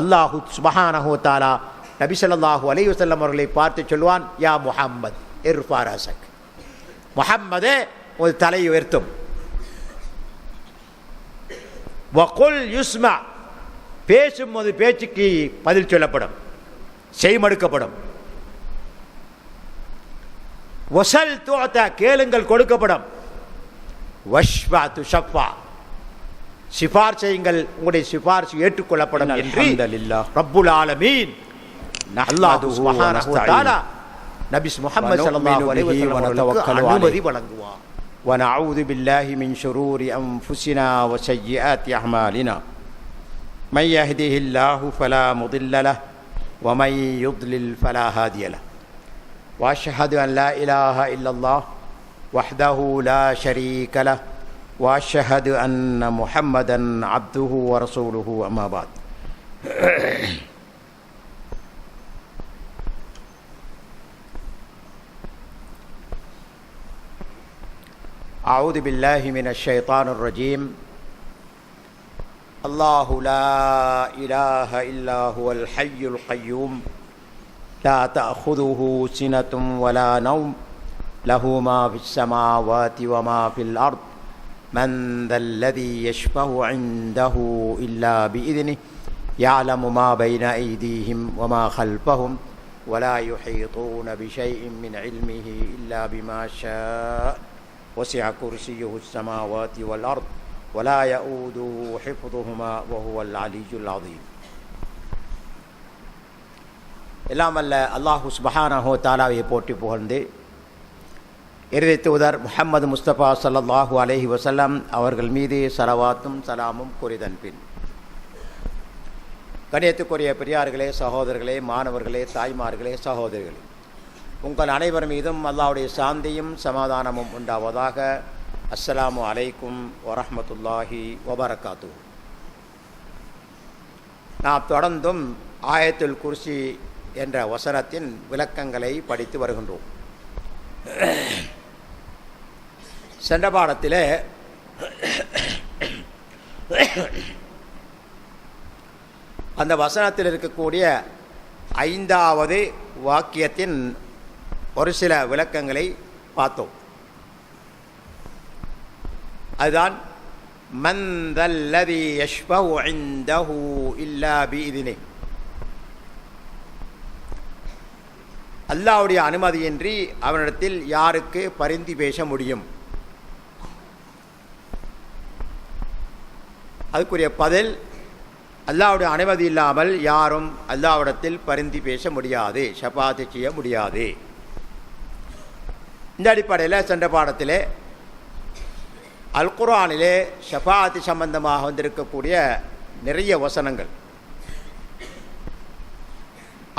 அல்லாஹு சுப்ஹானஹு வ தஆலா நபி ஸல்லல்லாஹு அலைஹி வஸல்லம் அவர்களை பார்த்து சொல்வான், யா முஹம்மத் இர்ஃபா ரஸக், முஹம்மதே ஒரு தலை உயர்த்தும். வகுல் யுஸ்மா, பேசும்போது பேச்சுக்கு பதில் சொல்லப்படும், செய்மடுக்கப்படும். வசல் துஅத, கேளுங்கள் கொடுக்கப்படும். வஷ்பா துஷஃபா, சிபார் செய்யுங்கள், உங்களுடைய சிபார்சு ஏற்றுக்கொள்ளப்படும் என்று ரப்புல் ஆலமீன் அல்லாஹ் சுப்ஹானஹு வ தஆலா நபி முஹம்மது ஸல்லல்லாஹு அலைஹி வஸல்லம் அனுமதி வழங்குவார். ونعوذ بالله من شرور أنفسنا وسيئات أعمالنا من يهده الله فلا مضل له ومن يضلل فلا هادي له وأشهد أن لا إله إلا الله وحده لا شريك له وأشهد أن محمدا عبده ورسوله أما بعد. أعوذ بالله من الشيطان الرجيم. الله لا إله إلا هو الحي القيوم لا تأخذه سنة ولا نوم له ما في السماوات وما في الأرض من ذا الذي يشفع عنده إلا بإذنه يعلم ما بين أيديهم وما خلفهم ولا يحيطون بشيء من علمه إلا بما شاء وسع كرسيه السماوات والأرض ولا يؤوده حفظهما وهو العلي العظيم. எல்லாம் அல்ல அல்லாஹு சுப்ஹானஹு வ தஆலாவை போற்றி புகழ்ந்து இறுதி தூதர் முஹம்மது முஸ்தபா ஸல்லல்லாஹு அலைஹி வஸல்லம் அவர்கள் மீது ஸலவாத்தும் சலாமும் கூறிதன் பின், கண்ணியத்துக்குரிய பெரியார்களே, சகோதரர்களே, மாணவர்களே, தாய்மார்களே, சகோதரிகளே, உங்கள் அனைவர் மீதும் அல்லாஹ்வுடைய சாந்தியும் சமாதானமும் உண்டாவதாக. அஸ்ஸலாமு அலைக்கும் வரஹ்மத்துல்லாஹி வபரகாத்துஹு. நாம் தொடர்ந்தும் ஆயத்துல் குர்சி என்ற வசனத்தின் விளக்கங்களை படித்து வருகின்றோம். சென்ற பாடத்திலே அந்த வசனத்தில் இருக்கக்கூடிய 5வது வாக்கியத்தின் ஒரு சில விளக்கங்களை பார்த்தோம். அதுதான் மன் தல்லதி யஷ்ஃபஉ இன்தஹு இல்லா பிஇذنஹ், அல்லாஹ்வுடைய அனுமதியின்றி அவனிடத்தில் யாருக்கு பரிந்து பேச முடியும்? அதுக்குரிய பதில், அல்லாஹ்வுடைய அனுமதி இல்லாமல் யாரும் அல்லாஹ்விடத்தில் பரிந்து பேச முடியாது, ஷஃபாஅத் செய்ய முடியாது. இந்த அடிப்படையில் சென்ற பாடத்திலே அல் குர்ஆனிலே ஷஃபாஅத் சம்பந்தமாக வந்திருக்கக்கூடிய நிறைய வசனங்கள்,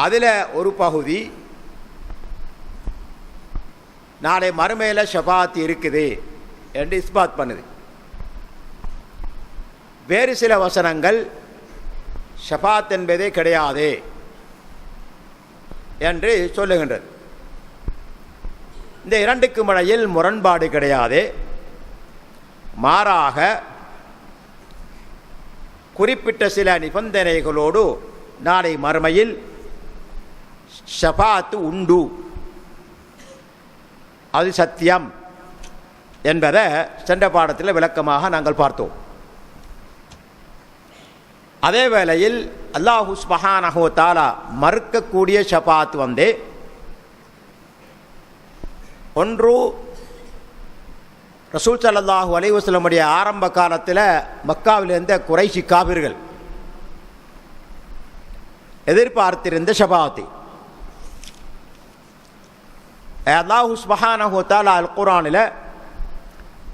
அதில் ஒரு பகுதி நாளை மறுமையில் ஷஃபாஅத் இருக்குது என்று இஸ்பாத் பண்ணுது. வேறு சில வசனங்கள் ஷஃபாஅத் என்பதே கிடையாது என்று சொல்லுகின்றது. இந்த இரண்டுக்கும் இடையில் முரண்பாடு கிடையாது. மாறாக குறிப்பிட்ட சில நிபந்தனைகளோடு நாளை மறுமையில் ஷஃபாஅத் உண்டு, அது சத்தியம் என்பதை சென்ற பாடத்தில் விளக்கமாக நாங்கள் பார்த்தோம். அதே வேளையில் அல்லாஹு சுப்ஹானஹு வ தஆலா மறுக்கக்கூடிய ஷஃபாஅத் வந்து ஒன்று, ரசூல் ஸல்லல்லாஹு அலைஹி வஸல்லமுடைய ஆரம்ப காலத்தில் மக்காவில் இருந்த குறைஷி காபிர்கள் எதிர்பார்த்திருந்த ஷஃபாஅத்தை அல்லாஹு சுப்ஹானஹு வ தஆலா அல் குர்ஆனில்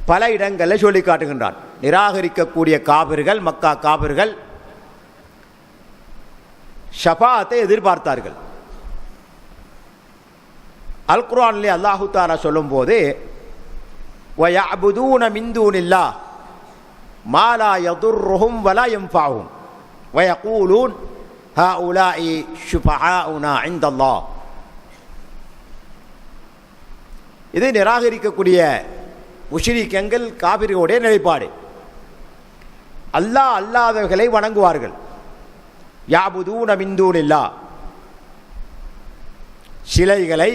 பல இடங்களில் சொல்லி காட்டுகின்றான். நிராகரிக்கக்கூடிய காபிர்கள், மக்கா காபிர்கள் ஷஃபாஅத்தை எதிர்பார்த்தார்கள். அல் குர்ஆனிலே அல்லாஹு தஆலா சொல்லும்போது, வயஅபுதூன மின் தூனில்லாஹ் மா லா யதுர்ருஹும் வலா யன்ஃபஉஹும் வயகூலூன் ஹாஉலாஇ ஷுஃபஆஉனா இன்தல்லாஹ். இது நிராகரிக்கக்கூடிய முஷ்ரிக்கீன்கள் காபிர்களுடைய நிலைப்பாடு. அல்லாஹ் அல்லாதவர்களை வணங்குவார்கள், யாபுதூன மின் தூனில்லாஹ், சிலைகளை,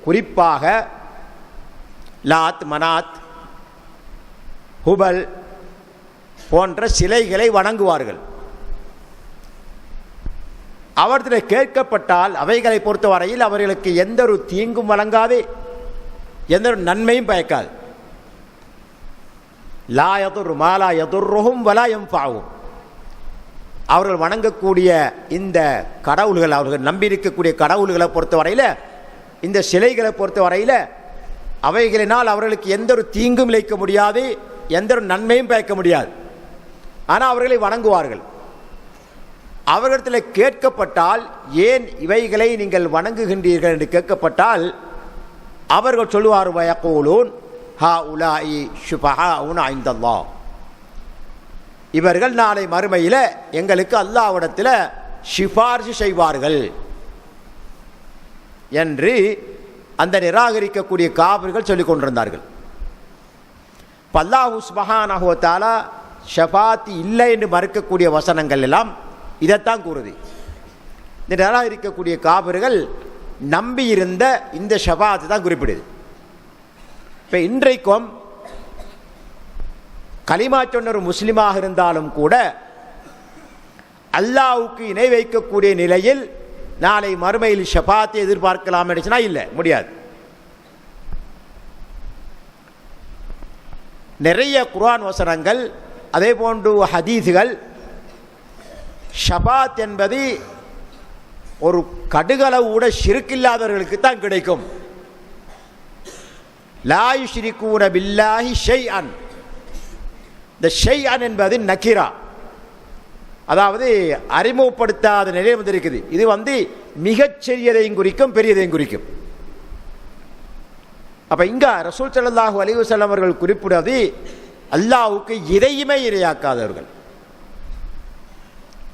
குறிப்பாக லாத், மனாத், ஹுபல் போன்ற சிலைகளை வணங்குவார்கள். அவர்களிடம் கேட்கப்பட்டால் அவைகளை பொறுத்தவரையில் அவர்களுக்கு எந்த ஒரு தீங்கும் வழங்காது, எந்த ஒரு நன்மையும் பயக்காது. லா யதுர் மா லா யதுர்ருஹும் வலா யன்ஃபஅஹும். அவர்கள் வணங்கக்கூடிய இந்த கடவுள்கள், அவர்கள் நம்பியிருக்கக்கூடிய கடவுள்களை பொறுத்தவரையில், இந்த சிலைகளை பொறுத்தவரையில் அவைகளினால் அவர்களுக்கு எந்த ஒரு தீங்கும் இழைக்க முடியாது, எந்த ஒரு நன்மையும் பயக்க முடியாது. ஆனால் அவர்களை வணங்குவார்கள். அவர்களிடத்தில் கேட்கப்பட்டால் ஏன் இவைகளை நீங்கள் வணங்குகின்றீர்கள் என்று கேட்கப்பட்டால் அவர்கள் சொல்லுவார், வயக்கூலூன் ஹாஉலாஇ ஷுபஹாஉனா இன்தல்லாஹ், இவர்கள் நாளை மறுமையில் எங்களுக்கு அல்லாஹ்விடத்தில் சிபாரிசு செய்வார்கள் என்று அந்த நிராகரிக்கக்கூடிய காபிர்கள் சொல்லிக் கொண்டிருந்தார்கள். அல்லாஹ் சுப்ஹானஹு வ தஆலா ஷஃபாத் இல்லை என்று மறுக்கக்கூடிய வசனங்கள் எல்லாம் இதைத்தான் கூறுது. இந்த நிராகரிக்கக்கூடிய காபிர்கள் நம்பியிருந்த இந்த ஷஃபாத் தான் குறிப்பிடுது. இப்போ இன்றைக்கும் கலிமா சொன்ன ஒரு முஸ்லிமாக இருந்தாலும் கூட அல்லாஹ்வுக்கு இணை வைக்கக்கூடிய நிலையில் நாளை மறுமையில் ஷஃபாத்தை எதிர்பார்க்கலாம் என்றுனா இல்லை, முடியாது. நிறைய குர்ஆன் வசனங்கள், அதே போன்று ஹதீஸுகள், ஷஃபாத் என்பது ஒரு கடுகளவு கூட ஷிர்கில்லாதவர்களுக்கு தான் கிடைக்கும். லா யுஷ்ரிகூன பில்லாஹி ஷைஅன். இந்த ஷைஅன் என்பது நக்கிரா, அதாவது அறிமுகப்படுத்தாத நிலையில் வந்திருக்குது. இது மிகச் சிறியதையும் குறிக்கும், பெரியதையும் குறிக்கும். அப்ப இங்க ரசூல் ஸல்லல்லாஹு அலைஹி வஸல்லம் அவர்கள் குறிப்பிடுவது அல்லாஹ்வுக்கு எதையுமே இரையாக்காதவர்கள்,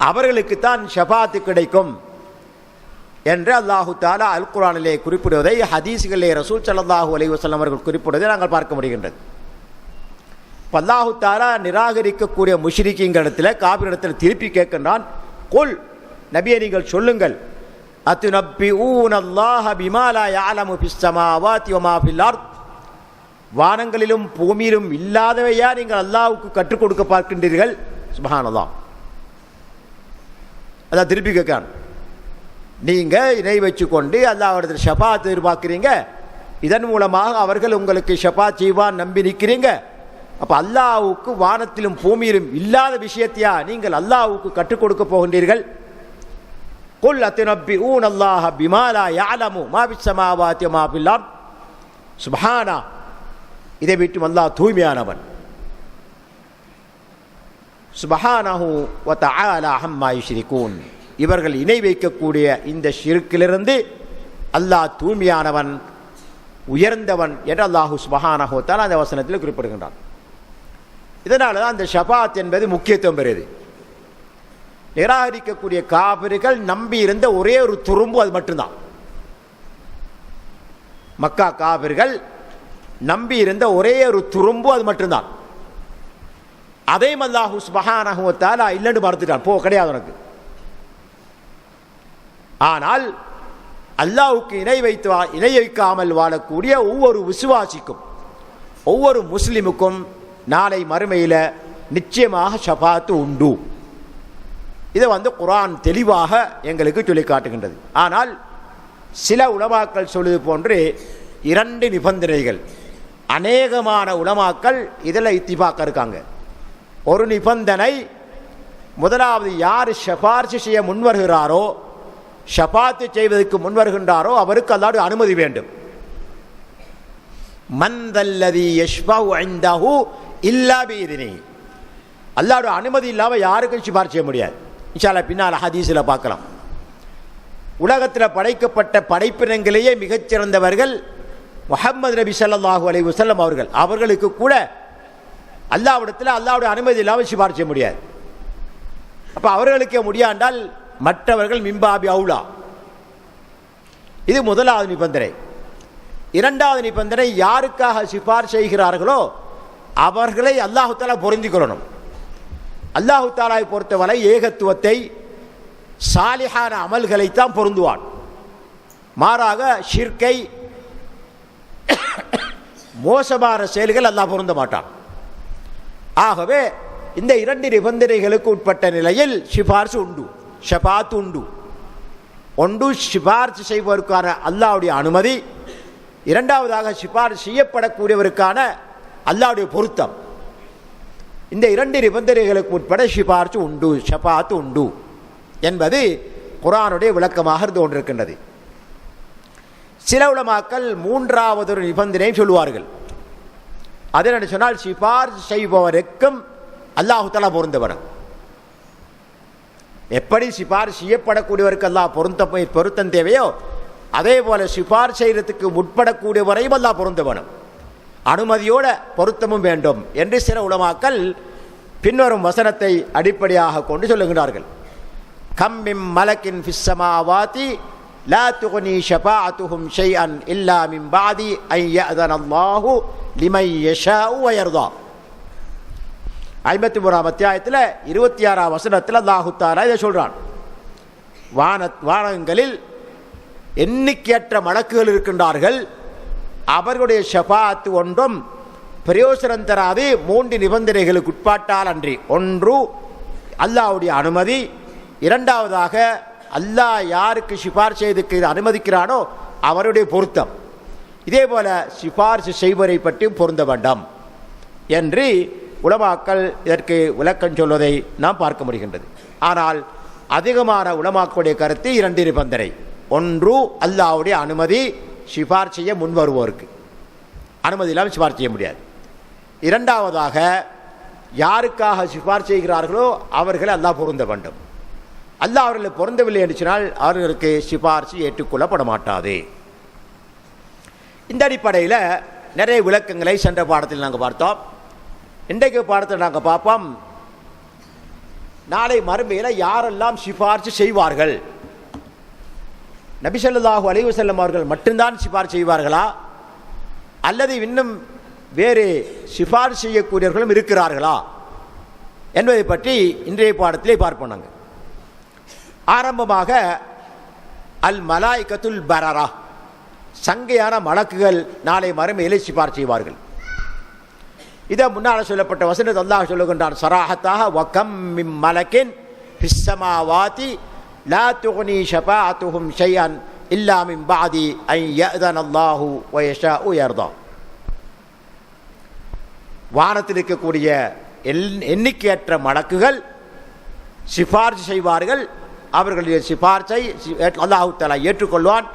அவர்களுக்கு தான் ஷஃபாத் கிடைக்கும் என்று அல்லாஹு தஆலா அல் குர்ஆனிலே குறிப்பிடுவதை, ஹதீஸ்களிலே ரசூல் ஸல்லல்லாஹு அலைஹி வஸல்லம் அவர்கள் குறிப்பிடுவதை நாங்கள் பார்க்க முடிகின்றது. அல்லாஹு தஆலா நிராகரிக்கக்கூடிய முஷ்ரிக்கீங்களிடத்தில், காபிரிடத்தில் திருப்பி கேட்கின்றான், குல், நபியே நீங்கள் சொல்லுங்கள், அத்துனப்பிஊனல்லாஹ பிமா லா யஅலமு ஃபிஸ் ஸமாவாதி வ மா ஃபில் அர்த், வானங்களிலும் பூமியிலும் இல்லாதவையா நீங்கள் அல்லாஹ்வுக்கு கற்றுக் கொடுக்க பார்க்கின்றீர்கள்? சுப்ஹானல்லாஹ். அதான் திருப்பி கேட்கான், நீங்க இணை வச்சு கொண்டு அல்லாஹ்விடத்தில் ஷஃபாத் எதிர்பார்க்கிறீங்க, இதன் மூலமாக அவர்கள் உங்களுக்கு ஷஃபாத் செய்வான் நம்பி நிற்கிறீங்க. அப்ப அல்லாஹ்வுக்கு வானத்திலும் பூமியிலும் இல்லாத விஷயத்தையா நீங்கள் அல்லாஹ்வுக்கு கற்றுக் கொடுக்க போகின்றீர்கள்? குல் அத்துனப்பிஊனல்லாஹ பிமா லா யஅலமு மா ஃபிஸ் ஸமாவாதி வ மா ஃபில் அர்த். சுப்ஹானா, இதை விட்டு அல்லாஹ் தூய்மையானவன். சுப்ஹானஹு வ தஆலா அம்மா யுஷ்ரிகூன். இவர்கள் இணை வைக்கக்கூடிய இந்த ஷிர்க்கிலிருந்து அல்லாஹ் தூய்மையானவன், உயர்ந்தவன் என்று அல்லாஹ் சுப்ஹானஹு வ தஆலா அந்த வசனத்தில் குறிப்பிடுகின்றான். இதனால தான் அந்த ஷஃபாத் என்பது முக்கியத்துவம் பெறுது. நிராகரிக்கக்கூடிய காபிர்கள் நம்பி இருந்த ஒரே ஒரு துரும்பு அது மட்டும்தான். மக்கா காபிர்கள் நம்பி இருந்த ஒரே ஒரு துரும்பு அது மட்டும்தான். அதையும் அல்லாஹ் சுப்ஹானஹு வ தஆலா இல்லைன்னு மறுத்துட்டான், போ கிடையாது உனக்கு. ஆனால் அல்லாஹ்வுக்கு இணை வைக்காமல் வாழக்கூடிய ஒவ்வொரு விசுவாசிக்கும், ஒவ்வொரு முஸ்லிமுக்கும் நாளை மறுமையில் நிச்சயமாக ஷஃபாத்து உண்டு. இதை குர்ஆன் தெளிவாக எங்களுக்கு சொல்லி காட்டுகின்றது. ஆனால் சில உலமாக்கள் சொல்வது போன்று 2 நிபந்தனைகள், அநேகமான உலமாக்கள் இதில் இத்திஃபாக் இருக்காங்க. ஒரு நிபந்தனை, முதலாவது யார் ஷஃபாத் செய்ய முன்வருகிறாரோ, ஷஃபாத் செய்வதற்கு முன்வருகின்றாரோ அவருக்கு அல்லாஹ்வுடைய அனுமதி வேண்டும். மன் தல்லதி யஷ்ஃபஉ இன்தஹு இல்லா பிஇذனிஹி. அல்லாஹ்வுடைய அனுமதி இல்லாமல் யாருக்கும் ஷிஃபாத் செய்ய முடியாது. இன்ஷா அல்லாஹ் பின்னால் ஹதீஸில் பார்க்கலாம். உலகத்தில் படைக்கப்பட்ட படைப்பினங்களிலேயே மிகச்சிறந்தவர்கள் முஹம்மது நபி ஸல்லல்லாஹு அலைஹி வஸல்லம் அவர்கள். அவர்களுக்கு கூட அல்லாஹ்விடத்தில் அல்லாஹ்வுடைய அனுமதி இல்லாமல் ஷிஃபாத் செய்ய முடியாது. அப்போ அவர்களுக்கே முடியாண்டால் மற்றவர்கள் மிம்பாபி அவுலா. இது முதலாவது நிபந்தனை. இரண்டாவது நிபந்தனை, யாருக்காக சிபார் செய்கிறார்களோ அவர்களை அல்லாஹு தஆலா பொருந்திக் கொள்ளணும். அல்லாஹு தஆலாவை பொறுத்தவரை ஏகத்துவத்தை, சாலிஹான அமல்களைத்தான் பொருந்துவான். மாறாக ஷிர்கை, மோசமான செயல்கள் அல்லாஹ் பொருந்த மாட்டான். ஆகவே இந்த இரண்டு நிபந்தனைகளுக்கு உட்பட்ட நிலையில் சிபார்சு உண்டு, ஷபாத் உண்டு. ஒன்று சிபார்சு செய்வதற்கான அல்லாஹ்வுடைய அனுமதி, இரண்டாவதாக சிபார்சு செய்யப்படக்கூடியவருக்கான அல்லாஹ்வுடைய பொருத்தம். இந்த இரண்டு நிபந்தனைகளுக்கு உட்பட சிபார்சு உண்டு, ஷபாத் உண்டு என்பது குர்ஆனுடைய விளக்கமாக இருந்து கொண்டிருக்கின்றது. சில உலமாக்கள் மூன்றாவது ஒரு நிபந்தனையும் சொல்லுவார்கள். அது என்ன சொன்னால், சிபார்சு செய்பவருக்கும் அல்லாஹு தஆலா பொருந்தவன். எப்படி சிபார்சு செய்யப்படக்கூடியவருக்கு அல்லாஹ் பொருத்தம் தேவையோ அதே போல சிபார்சு செய்யறதுக்கு முற்படக்கூடியவரையும் அல்லாஹ் பொருந்தவனும், அனுமதியோட பொருத்தமும் வேண்டும் என்று சில உலமாக்கள் பின்வரும் வசனத்தை அடிப்படையாக கொண்டு சொல்லுகிறார்கள். கம் மின் மலக்கின் ஃபிஸ் ஸமாவாதி லா துக்னி ஷஃபாஅத்துஹும் ஷைஅன் இல்லா மின் பஅதி அன் யஅதனல்லாஹு லிமன் யஷாஉ வ யர்தா. 53ஆம் அத்தியாயத்தில் 26ஆம் வசனத்தில் அல்லாஹு தஆலா இதை சொல்றான். வானங்களில் எண்ணிக்கையற்ற மலக்குகள் இருக்கின்றார்கள், அவர்களுடைய ஷஃபாஅத் ஒன்றும் பிரயோசனம் தராது மூன்று நிபந்தனைகளுக்கு உட்பாட்டால் அன்றி. ஒன்று அல்லாஹ்வுடைய அனுமதி, இரண்டாவதாக அல்லாஹ் யாருக்கு சிபார்சு செய்துக்கு அனுமதிக்கிறானோ அவருடைய பொருத்தம். இதே போல சிபார்சு செய்வரை பற்றியும் பொருந்த வேண்டாம் என்று உலமாக்கள் இதற்கு விளக்கம் சொல்வதை நாம் பார்க்க முடிகின்றது. ஆனால் அதிகமான உலமாக்களுடைய கருத்து இரண்டு நிபந்தனை. ஒன்று அல்லாஹ்வுடைய அனுமதி, சிபார்சு செய்ய முன் வருவோருக்கு அனுமதி இல்லாமல் சிபார்சு செய்ய முடியாது. இரண்டாவதாக யாருக்காக சிபார்சு செய்கிறார்களோ அவர்களை அல்லாஹ் பொருந்த வேண்டும். அல்லாஹ் அவர்களை பொருந்தவில்லை என்று சொன்னால் அவர்களுக்கு சிபார்சு ஏற்றுக்கொள்ளப்பட மாட்டாது. இந்த அடிப்படையில் நிறைய விளக்கங்களை சென்ற பாடத்தில் நாங்கள் பார்த்தோம். இன்றைக்கு பாடத்தில் நாங்கள் பார்ப்போம், நாளை மறுமையில் யாரெல்லாம் சிபார்சு செய்வார்கள். நபி ஸல்லல்லாஹு அலைஹி வஸல்லம் அவர்கள் மட்டும்தான் சிபார்சு செய்வார்களா, அல்லது இன்னும் வேறு சிபார்சு செய்யக்கூடியவர்களும் இருக்கிறார்களா என்பதை பற்றி இன்றைய பாடத்திலே பார்ப்போம். நாங்கள் ஆரம்பமாக அல் மலாயிகத்துல் பரரா, சங்கையான மலக்குகள் நாளை மறுமையிலே சிபார்சு செய்வார்கள். இதை முன்னால் சொல்லப்பட்ட வசனத்தை அல்லாஹ் சொல்லுகின்றான் சராஹத்தாக, வகம் மின் மலக்கின் ஃபிஸ் ஸமாவாதி லா துக்னி ஷஃபாஅத்துஹும் ஷைஅன் இல்லா மின் பஅதி அன் யஅதனல்லாஹு வ யஷாஉ யர்தா. வானத்தில் இருக்கக்கூடிய எண்ணிக்கையற்ற மலக்குகள் சிபார்சு செய்வார்கள். அவர்களுடைய சிபார்சை அல்லாஹ் தஆலா ஏற்றுக்கொள்வான்.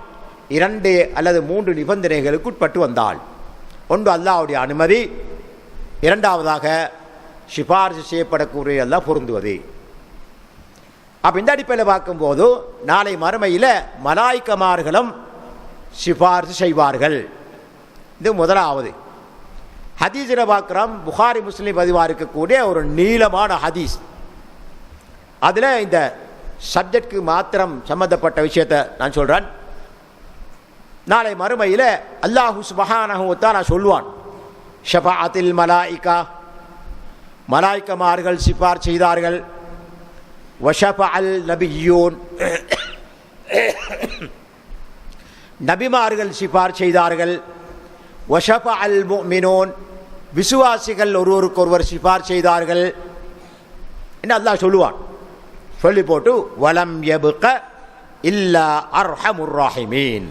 இரண்டு அல்லது மூன்று நிபந்தனைகளுக்கு உட்பட்டு வந்தால். ஒன்று அல்லாஹ்வுடைய அனுமதி, இரண்டாவதாக சிபார்சு செய்யப்படக்கூடிய எல்லாம் பொருந்துவது. அப்போ இந்த அடிப்படையில் பார்க்கும்போது நாளை மறுமையில் மலாய்க்கமார்களும் சிபார்சு செய்வார்கள். இது முதலாவது. ஹதீஸில் பார்க்குறோம், புகாரி முஸ்லிம் பதிவாக இருக்கக்கூடிய ஒரு நீளமான ஹதீஸ். அதில் இந்த சப்ஜெக்டுக்கு மாத்திரம் சம்பந்தப்பட்ட விஷயத்தை நான் சொல்கிறேன். நாளை மறுமையில் அல்லாஹு சுப்ஹானஹு வ தஆலா சொல்வான், ஷஃபாஅத்தில் மலாயிகா, மலாய்க்கமார்கள் சிபார்சு செய்தார்கள். வஷஃபஅல் நபிய்யூன், நபிமார்கள் சிபார்சு செய்தார்கள். வஷஃபஅல் முஃமினூன், விசுவாசிகள் ஒருவருக்கொருவர் சிபார்சு செய்தார்கள் என்று அல்லாஹ் சொல்லுவான். சொல்லி போட்டு வலம் யபுக இல்லா அர்ஹமுர் ராஹிமீன்,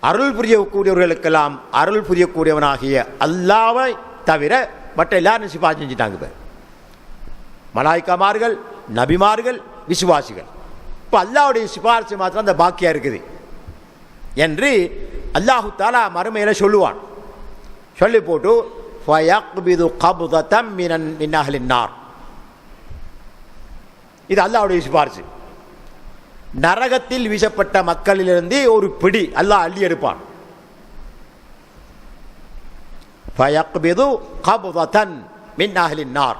அருள் புரியக்கூடியவர்களுக்கெல்லாம் அருள் புரியக்கூடியவனாகிய அல்லாஹ்வை தவிர மற்ற எல்லாரும் சிபார்சு செஞ்சுட்டாங்க. மலாய்க்காமார்கள், நபிமார்கள், விசுவாசிகள். இப்போ அல்லாஹ்வுடைய சிபார்சு மாத்திரம் அந்த பாக்கியா இருக்குது என்று அல்லாஹு தஆலா மறுமையில் சொல்லுவான். சொல்லி போட்டு ஃபயக்பிது கப்ததம் மின் அஹ்லின் நார், இது அல்லாஹ்வுடைய சிபார்சு. நரகத்தில் வீசப்பட்ட மக்களிலிருந்து ஒரு பிடி அல்லாஹ் அள்ளி எடுப்பான். ஃபயக்பிது கப்ததன் மின் அஹ்லின் நார்,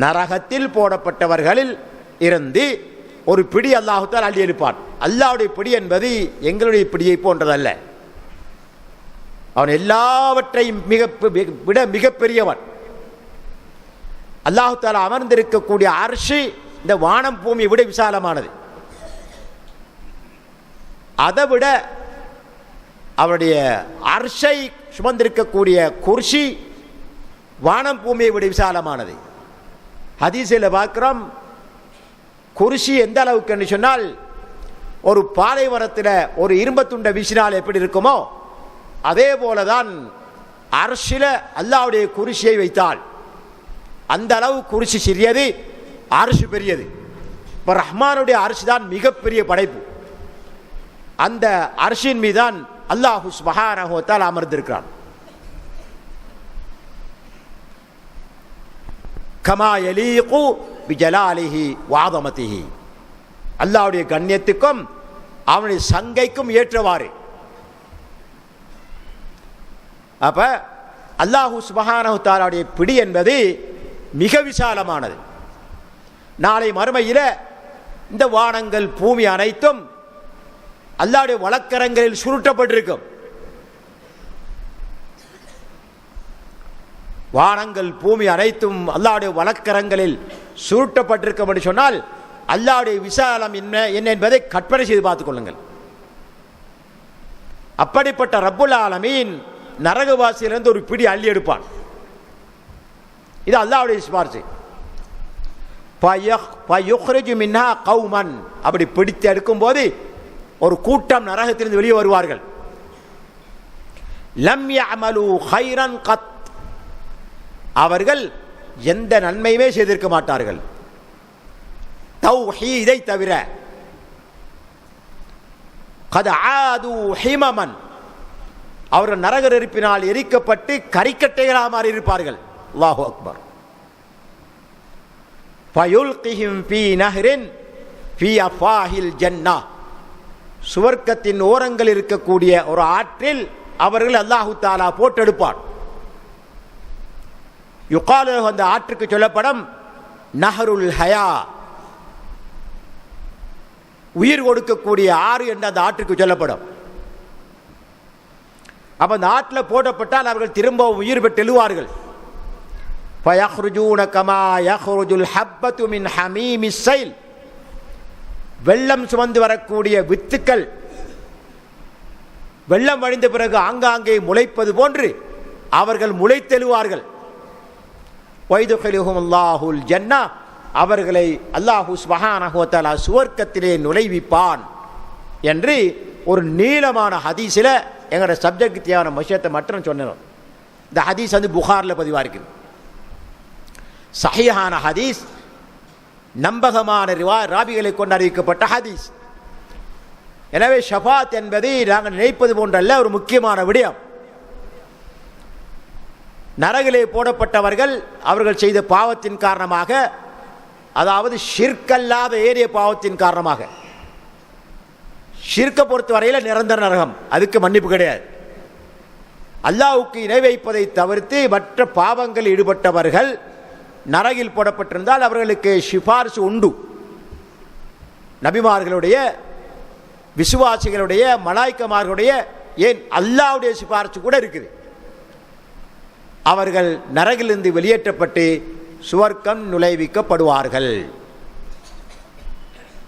நரகத்தில் போடப்பட்டவர்களில் இருந்து ஒரு பிடி அல்லாஹ் தஆலா அள்ளி எடுப்பான். அல்லாஹ்வுடைய பிடி என்பது எங்களுடைய பிடியை போன்றதல்ல. அவன் எல்லாவற்றையும் விட மிகப்பெரியவன். அல்லாஹு தஆலா அமர்ந்திருக்கக்கூடிய அர்ஷ் இந்த வானம் பூமியை விட விசாலமானது. அதை விட அவருடைய அர்ஷை சுமந்திருக்கக்கூடிய குர்சி வானம் பூமியை விட விசாலமானது. ஹதீஸில் பார்க்கிறோம், குர்சி எந்த அளவுக்கு என்று சொன்னால், ஒரு பாலைவனத்தில் ஒரு இரும்பத்துண்டை வீசினால் எப்படி இருக்குமோ அதே போலதான் அர்ஷில அல்லாஹ்வுடைய குர்சியை வைத்தால் அந்த அளவு குர்சி சிறியது, அர்ஷ் பெரியது. இப்போ ரஹ்மானுடைய அர்ஷ் தான் மிகப்பெரிய படைப்பு. அந்த அர்ஷின் மீதான் அல்லாஹு சுப்ஹானஹு வ தஆலா அமர்ந்திருக்கிறான். கமா யலீகு பிஜலாலிஹி வ அஸமதிஹி, அல்லாஹ்வுடைய கண்ணியத்துக்கும் அவனுடைய சங்கைக்கும் ஏற்றவாறு. அப்ப அல்லாஹு சுப்ஹானஹு வ தஆலாவுடைய பிடி என்பது மிக விசாலமானது. நாளை மறுமையில் இந்த வானங்கள் பூமி அனைத்தும் அல்லாஹ்வுடைய வலக்கரங்களில் சுருட்டப்பட்டிருக்கும். வானங்கள் பூமி அனைத்தும் அல்லாஹ்வுடைய வலக்கரங்களில் சுருட்டப்பட்டிருக்கும் என்று சொன்னால் அல்லாஹ்வுடைய விசாலம் என்ன என்பதை கற்பனை செய்து பார்த்துக் கொள்ளுங்கள். அப்படிப்பட்ட ரப்புல் ஆலமீன் நரகவாசியிலிருந்து ஒரு பிடி அள்ளி எடுப்பான். இது அல்லாஹ்வுடைய சிபார்சு. ஃபயுக்ரிஜு மின்ஹா கௌமன், அப்படி பிடித்து எடுக்கும்போது ஒரு கூட்டம் நரகத்திலிருந்து வெளியே வருவார்கள். லம் யஅமலு கைரன் கத், அவர்கள் எந்த நன்மையுமே செய்திருக்க மாட்டார்கள் தௌஹீதை தவிர. கத் ஆது ஹிமமன், அவர்கள் நரக நெருப்பினால் எரிக்கப்பட்டு கரிக்கட்டைகளாக மாறி இருப்பார்கள். அல்லாஹு அக்பர். ஃபயுல்கிஹிம் ஃபீ நஹ்ரின் ஃபீ அஃபாஹில் ஜன்னah, சுவர்க்கத்தின் ஓரங்கள் இருக்கக்கூடிய ஒரு ஆற்றில் அவர்கள் அல்லாஹு தஆலா போட்டெடுப்பான். யுகாலு, அந்த ஆற்றுக்கு சொல்லப்படும் நஹருல் ஹயா, உயிர் கொடுக்கக்கூடிய ஆறு என்று அந்த ஆற்றுக்கு சொல்லப்படும். அப்ப அந்த ஆற்றில் போடப்பட்டால் அவர்கள் திரும்ப உயிர் பெற்று எழுவார்கள். ஃபயக்ருஜூன கமா யக்ருஜுல் ஹப்பத்து மின் ஹமீமிஸ் ஸைல், வெள்ளம் சுமந்து வரக்கூடிய வித்துக்கள் வெள்ளம் வழிந்த பிறகு ஆங்காங்கே முளைப்பது போன்று அவர்கள் முளைத்தெழுவார்கள். வைதுகிலுஹும் அல்லாஹுல் ஜன்னah, அவர்களை அல்லாஹு சுப்ஹானஹு வ தஆலா சுவர்க்கத்திலே நுழைவிப்பான் என்று ஒரு நீளமான ஹதீஸில் எங்களோட சப்ஜெக்ட் தேவையான விஷயத்தை மட்டும் சொன்னோம். இந்த ஹதீஸ் வந்து புகாரில் பதிவாக இருக்குது. சஹீஹான ஹதீஸ், நம்பகமான ராபிகளை கொண்டு அறிவிக்கப்பட்ட ஹதீஸ். எனவே ஷஃபாத் என்பது நாங்கள் நினைப்பது போன்றல்ல, ஒரு முக்கியமான விடயம். நரகிலே போடப்பட்டவர்கள் அவர்கள் செய்த பாவத்தின் காரணமாக, அதாவது ஷிர்கல்லாத ஏறிய பாவத்தின் காரணமாக, ஷிர்கை பொறுத்தவரையில் நிரந்தர நரகம், அதுக்கு மன்னிப்பு கிடையாது. அல்லாஹ்வுக்கு இணை வைப்பதை தவிர்த்து மற்ற பாவங்கள் ஈடுபட்டவர்கள் நரகில் போடப்பட்டிருந்தால் அவர்களுக்கு சிபாரிசு உண்டு. நபிமார்களுடைய, விசுவாசிகளுடைய, மலாய்க்கமார்களுடைய, ஏன் அல்லாஹ்வுடைய சிபாரிசு கூட இருக்குது. அவர்கள் நரகிலிருந்து வெளியேற்றப்பட்டு சுவர்க்கம் நுழைவிக்கப்படுவார்கள்.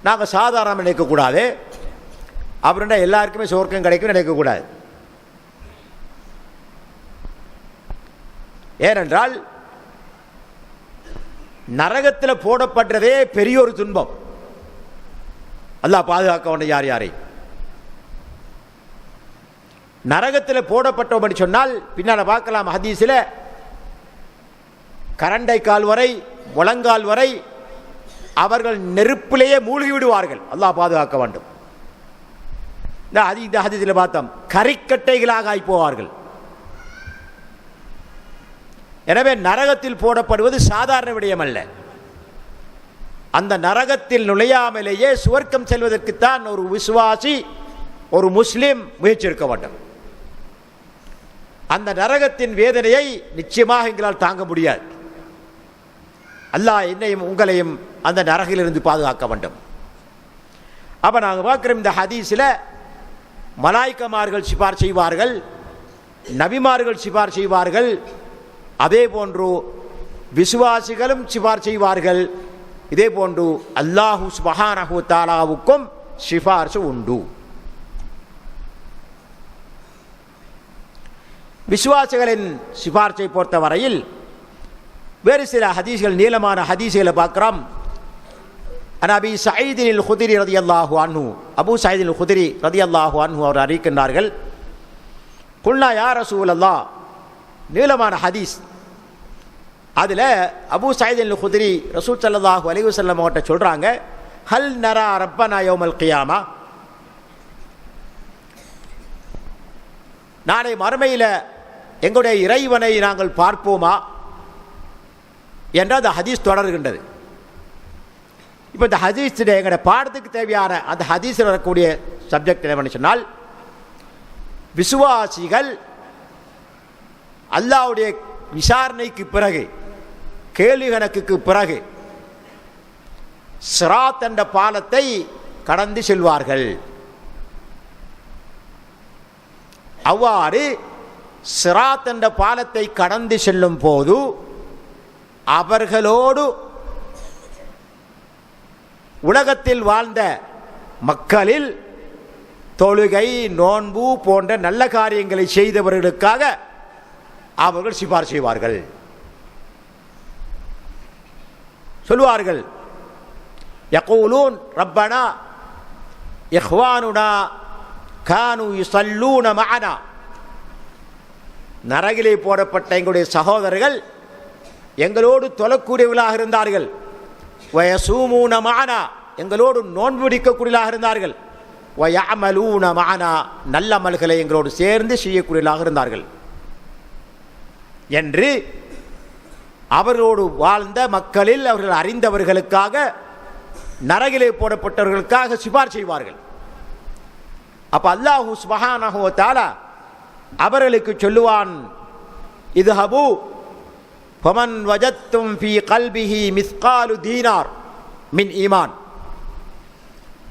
நாங்கள் சாதாரண நினைக்கக்கூடாது, அப்படின்னா எல்லாருக்குமே சுவர்க்கம் கிடைக்கும் நினைக்கக்கூடாது. ஏனென்றால் நரகத்தில் போடப்பட்டதே பெரிய ஒரு துன்பம். அல்லாஹ் பாதுகாக்க வேண்டும் யார் யாரை. நரகத்தில் போடப்பட்டோம் என்று சொன்னால் பின்னால் பார்க்கலாம் ஹதீஸில், கரண்டை கால் வரை முழங்கால் வரை அவர்கள் நெருப்பிலேயே மூழ்கி விடுவார்கள். அல்லாஹ் பாதுகாக்க வேண்டும். இந்த ஹதீஸில் பார்த்தோம், கரிக்கட்டைகளாக ஆகி போவார்கள். எனவே நரகத்தில் போடப்படுவது சாதாரண விடயம் அல்ல. அந்த நரகத்தில் நுழையாமலேயே சுவர்க்கம் செல்வதற்குத்தான் ஒரு விசுவாசி, ஒரு முஸ்லிம் முயற்சி எடுக்க வேண்டும். அந்த நரகத்தின் வேதனையை நிச்சயமாக எங்களால் தாங்க முடியாது. அல்லாஹ் என்னையும் உங்களையும் அந்த நரகிலிருந்து பாதுகாக்க வேண்டும். அப்ப நாங்கள் பார்க்கிறோம் இந்த ஹதீஸில் மலாய்க்கமார்கள் சிபார் செய்வார்கள், நபிமார்கள் சிபார் செய்வார்கள், அதே போன்று விசுவாசிகளும் சிபார் செய்வார்கள். இதே போன்று அல்லாஹு சுப்ஹானஹு தஆலாவுக்கும் சிபார்சு உண்டு. விசுவாசிகளின் சிபார்சை பொறுத்தவரையில் வேறு சில ஹதீஸ்கள், நீளமான ஹதீஸ்களை பார்க்கிறோம். அபீ சயீத் அல் குத்ரி ரலியல்லாஹு அன்ஹு, அபூ சயீத் அல் குத்ரி ரலியல்லாஹு அன்ஹு அவர் அறிவிக்கின்றார்கள், குல்னா யா ரசூலல்லாஹ், நீளமான ஹதீஸ். அதில் அபூ சயீத் அல் குத்ரி ரசூல் ஸல்லல்லாஹு அலைஹி வஸல்லம் அவர்கிட்ட சொல்கிறாங்க, ஹல் நரா ரப்பனா யௌமல் கியாமா, நாளை மறுமையில் எங்களுடைய இறைவனை நாங்கள் பார்ப்போமா என்ற அந்த ஹதீஸ் தொடர்கின்றது. இப்போ இந்த ஹதீஸ் எங்களுடைய பாடத்துக்கு தேவையான அந்த ஹதீஸில் வரக்கூடிய சப்ஜெக்ட் என்னவென்று சொன்னால், விசுவாசிகள் அல்லாஹ்வுடைய விசாரணைக்கு பிறகு, கேள்வி கணக்குக்கு பிறகு சிராத் என்ற பாலத்தை கடந்து செல்வார்கள். அவ்வாறு சிராத் என்ற பாலத்தை கடந்து செல்லும் போது அவர்களோடு உலகத்தில் வாழ்ந்த மக்களில் தொழுகை, நோன்பு போன்ற நல்ல காரியங்களை செய்தவர்களுக்காக அவர்கள் சிபார் செய்வார்கள். சொல்வார்கள், யகூலூன் ரப்பனா இஹ்வானுனா கானு யுஸல்லூன மஅனா, நரகிலே போடப்பட்ட எங்களுடைய சகோதரர்கள் எங்களோடு தொழக்கூடியவர்களாக இருந்தார்கள். வயசூமூன மஅனா, எங்களோடு நோன்பு பிடிக்கக்கூடியவர்களாக இருந்தார்கள். வயஅமலூன மஅனா, நல்ல அமல்களை எங்களோடு சேர்ந்து செய்யக்கூடியவர்களாக இருந்தார்கள் என்று அவர்களோடு வாழ்ந்த மக்களில் அவர்கள் அறிந்தவர்களுக்காக, நரகிலே போடப்பட்டவர்களுக்காக சிபார் செய்வார்கள். அப்ப அல்லாஹு சுப்ஹானஹு வ தஆலா அவர்களுக்கு சொல்லுவான், இத்ஹபு ஃபமன் வஜத்தும் ஃபீ கல்பிஹி மிஸ்காலு தீனார் மின் ஈமான்,